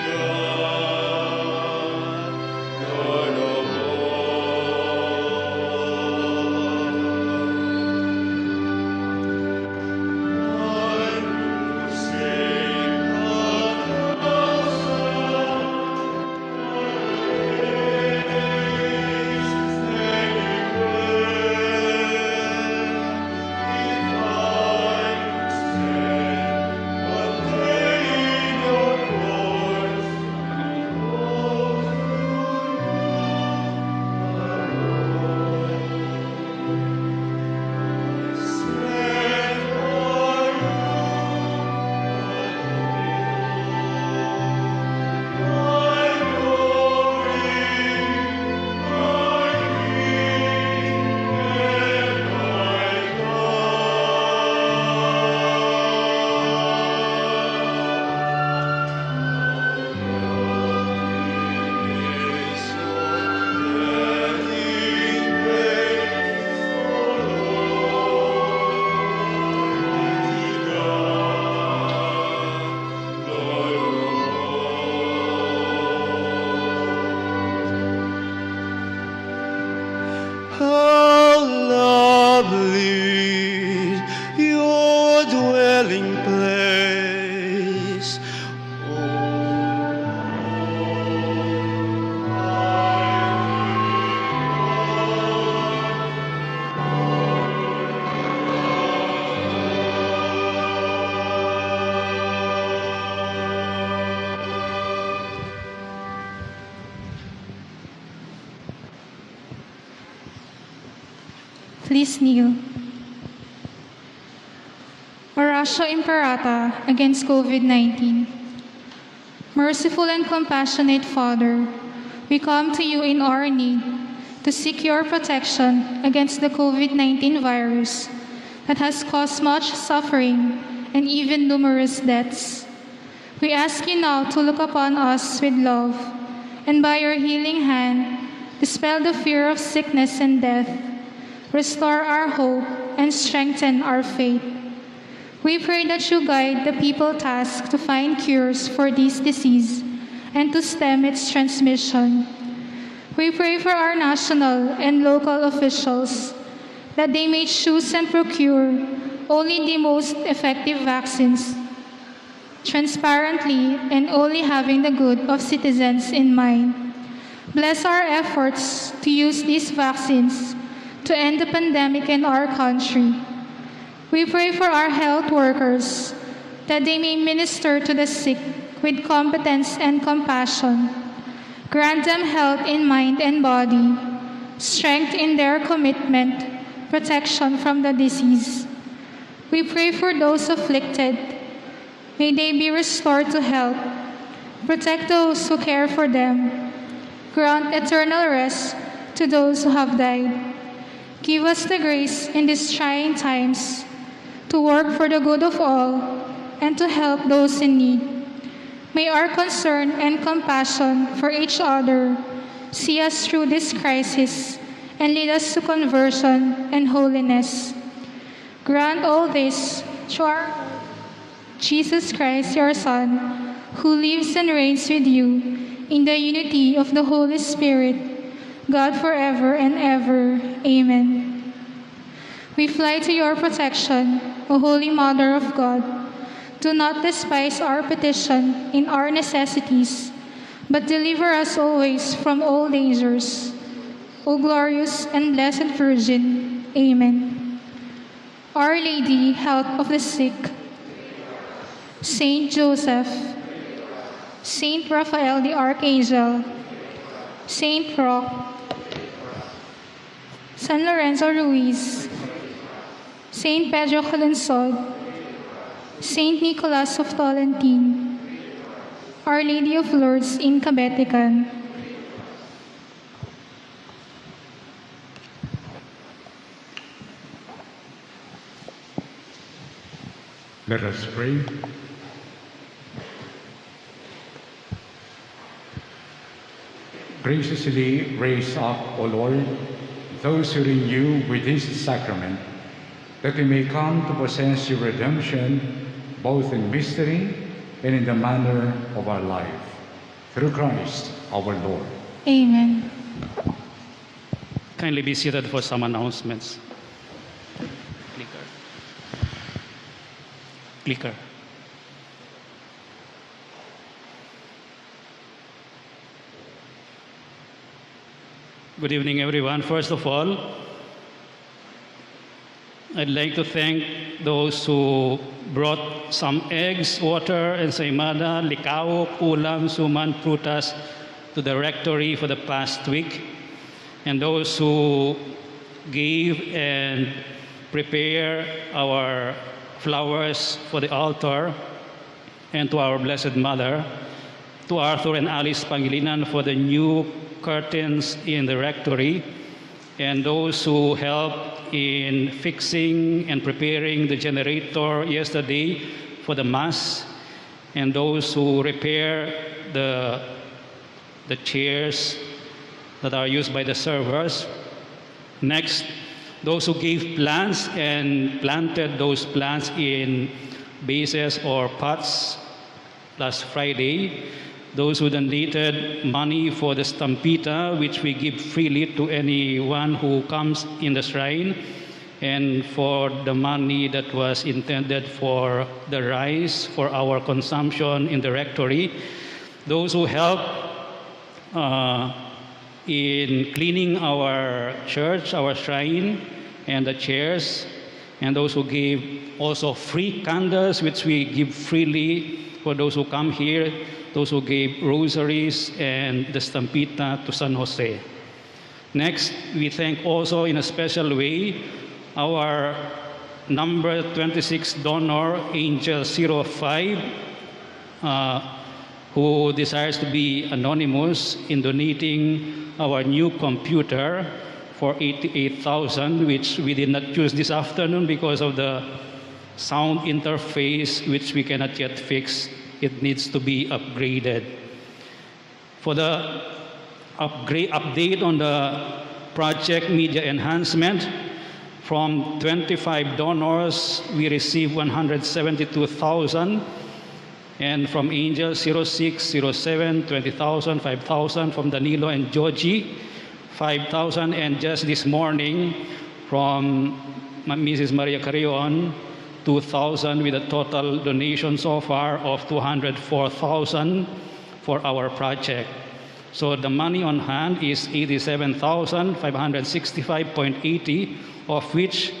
God, God of how lovely your dwelling place, O Please kneel. Oratio Imperata against COVID-19. Merciful and compassionate Father, we come to you in our need to seek your protection against the COVID-19 virus that has caused much suffering and even numerous deaths. We ask you now to look upon us with love, and by your healing hand, dispel the fear of sickness and death, restore our hope, and strengthen our faith. We pray that you guide the people tasked to find cures for this disease and to stem its transmission. We pray for our national and local officials that they may choose and procure only the most effective vaccines, transparently and only having the good of citizens in mind. Bless our efforts to use these vaccines to end the pandemic in our country. We pray for our health workers that they may minister to the sick with competence and compassion. Grant them health in mind and body, strength in their commitment, protection from the disease. We pray for those afflicted. May they be restored to health. Protect those who care for them. Grant eternal rest to those who have died. Give us the grace in these trying times to work for the good of all and to help those in need. May our concern and compassion for each other see us through this crisis and lead us to conversion and holiness. Grant all this through our Jesus Christ, your Son, who lives and reigns with you in the unity of the Holy Spirit, God forever and ever. Amen. We fly to your protection, O Holy Mother of God. Do not despise our petition in our necessities, but deliver us always from all dangers. O glorious and blessed Virgin. Amen. Our Lady, Health of the Sick, Saint Joseph, Saint Raphael the Archangel, Saint Roque, San Lorenzo Ruiz, Saint Pedro Calungsod, Saint Nicholas of Tolentine, Our Lady of Lourdes in Cabetican, Let us pray. Graciously raise up, O Lord, those who renew with this sacrament, that we may come to possess your redemption, both in mystery and in the manner of our life. Through Christ our Lord. Amen. Kindly be seated for some announcements. Clicker. Good evening, everyone. First of all, I'd like to thank those who brought some eggs, water, ensaymada, likaw, ulam, suman, prutas to the rectory for the past week, and those who gave and prepare our flowers for the altar, and to our Blessed Mother, to Arthur and Alice Pangilinan for the new curtains in the rectory, and those who helped in fixing and preparing the generator yesterday for the Mass, and those who repair the chairs that are used by the servers. Next, those who gave plants and planted those plants in vases or pots last Friday. Those who donated money for the stampita, which we give freely to anyone who comes in the shrine, and for the money that was intended for the rice for our consumption in the rectory. Those who helped in cleaning our church, our shrine, and the chairs, and those who gave also free candles, which we give freely for those who come here, those who gave rosaries and the stampita to San Jose. Next, we thank also in a special way our number 26 donor, Angel 05, who desires to be anonymous in donating our new computer for 88,000, which we did not use this afternoon because of the sound interface, which we cannot yet fix. It needs to be upgraded. For the update on the project media enhancement, from 25 donors, we received 172,000. And from Angel 06, 07, 20,000, 5,000. From Danilo and Georgie, 5,000. And just this morning, from Mrs. Maria Carrion, 2,000, with a total donation so far of 204,000 for our project. So the money on hand is 87,565.80, of which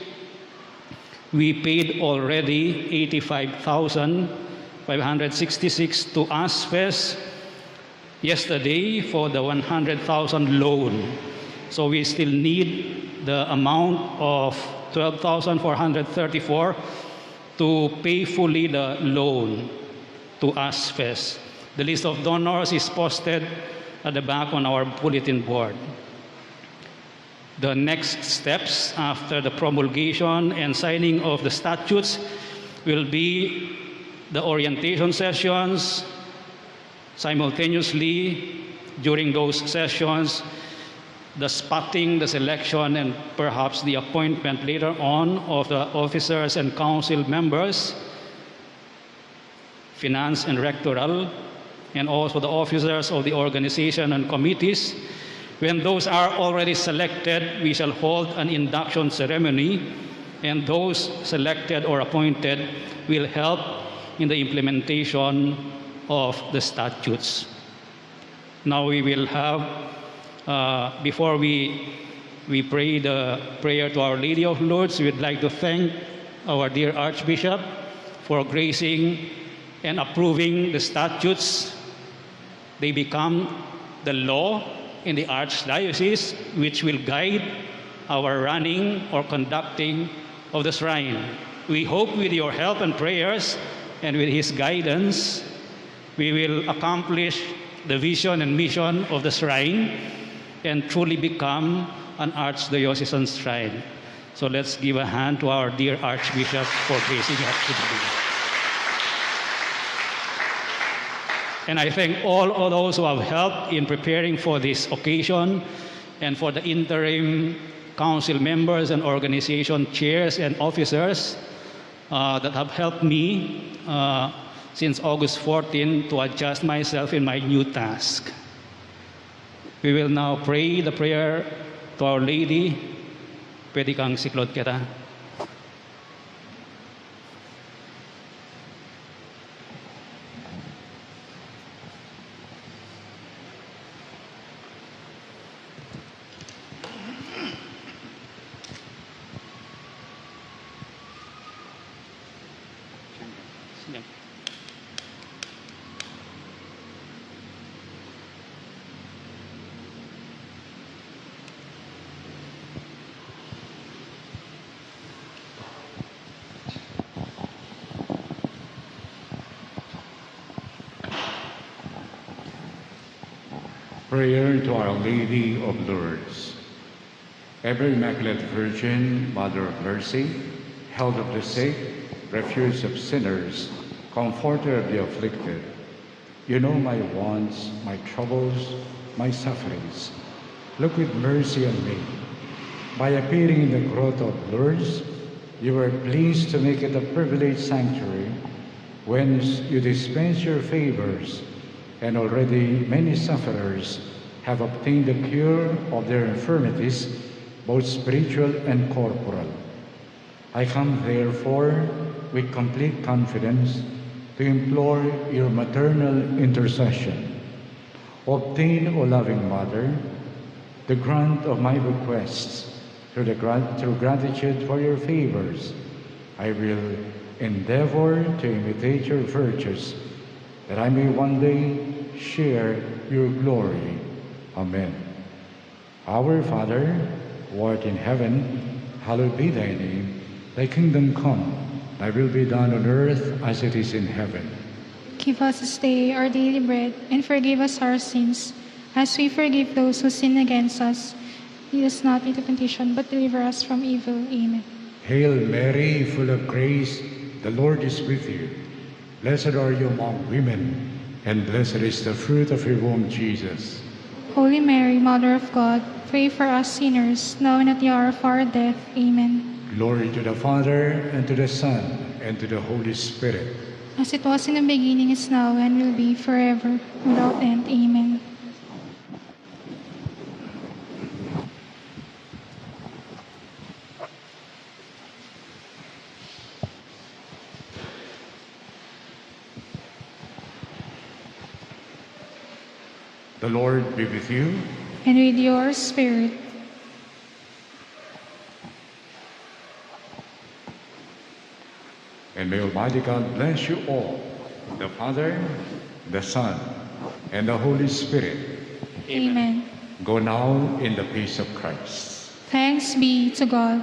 we paid already 85,566 to ASFES yesterday for the 100,000 loan. So we still need the amount of 12,434 to pay fully the loan to ASFES. The list of donors is posted at the back on our bulletin board. The next steps after the promulgation and signing of the statutes will be the orientation sessions. Simultaneously, during those sessions, the spotting, the selection, and perhaps the appointment later on of the officers and council members, finance and rectoral, and also the officers of the organization and committees. When those are already selected, we shall hold an induction ceremony, and those selected or appointed will help in the implementation of the statutes. Now we will have, before we pray the prayer to Our Lady of Lourdes, we would like to thank our dear Archbishop for gracing and approving the statutes. They become the law in the Archdiocese, which will guide our running or conducting of the shrine. We hope with your help and prayers and with his guidance, we will accomplish the vision and mission of the shrine and truly become an Archdiocesan shrine. So let's give a hand to our dear Archbishop for gracing us today. And I thank all of those who have helped in preparing for this occasion and for the interim council members and organization chairs and officers that have helped me since August 14 to adjust myself in my new task. We will now pray the prayer to Our Lady. Pwede kang siklod kita. Prayer to Our Lady of Lourdes. Ever Immaculate Virgin, Mother of Mercy, Health of the sick, Refuge of sinners, Comforter of the afflicted, you know my wants, my troubles, my sufferings. Look with mercy on me. By appearing in the grotto of Lourdes, you were pleased to make it a privileged sanctuary, whence you dispense your favors, and already many sufferers have obtained the cure of their infirmities, both spiritual and corporal. I come therefore with complete confidence to implore your maternal intercession. Obtain, O loving Mother, the grant of my requests through gratitude for your favors. I will endeavor to imitate your virtues, that I may one day share your glory. Amen. Our Father, who art in heaven, hallowed be thy name. Thy kingdom come, thy will be done on earth as it is in heaven. Give us this day our daily bread, and forgive us our sins, as we forgive those who sin against us. Lead us not into temptation, but deliver us from evil. Amen. Hail Mary, full of grace, the Lord is with you. Blessed are you among women, and blessed is the fruit of your womb, Jesus. Holy Mary, Mother of God, pray for us sinners, now and at the hour of our death. Amen. Glory to the Father, and to the Son, and to the Holy Spirit. As it was in the beginning, is now, and will be forever, without end. Amen. The Lord be with you. And with your spirit. And may Almighty God bless you all, the Father, the Son, and the Holy Spirit. Amen. Go now in the peace of Christ. Thanks be to God.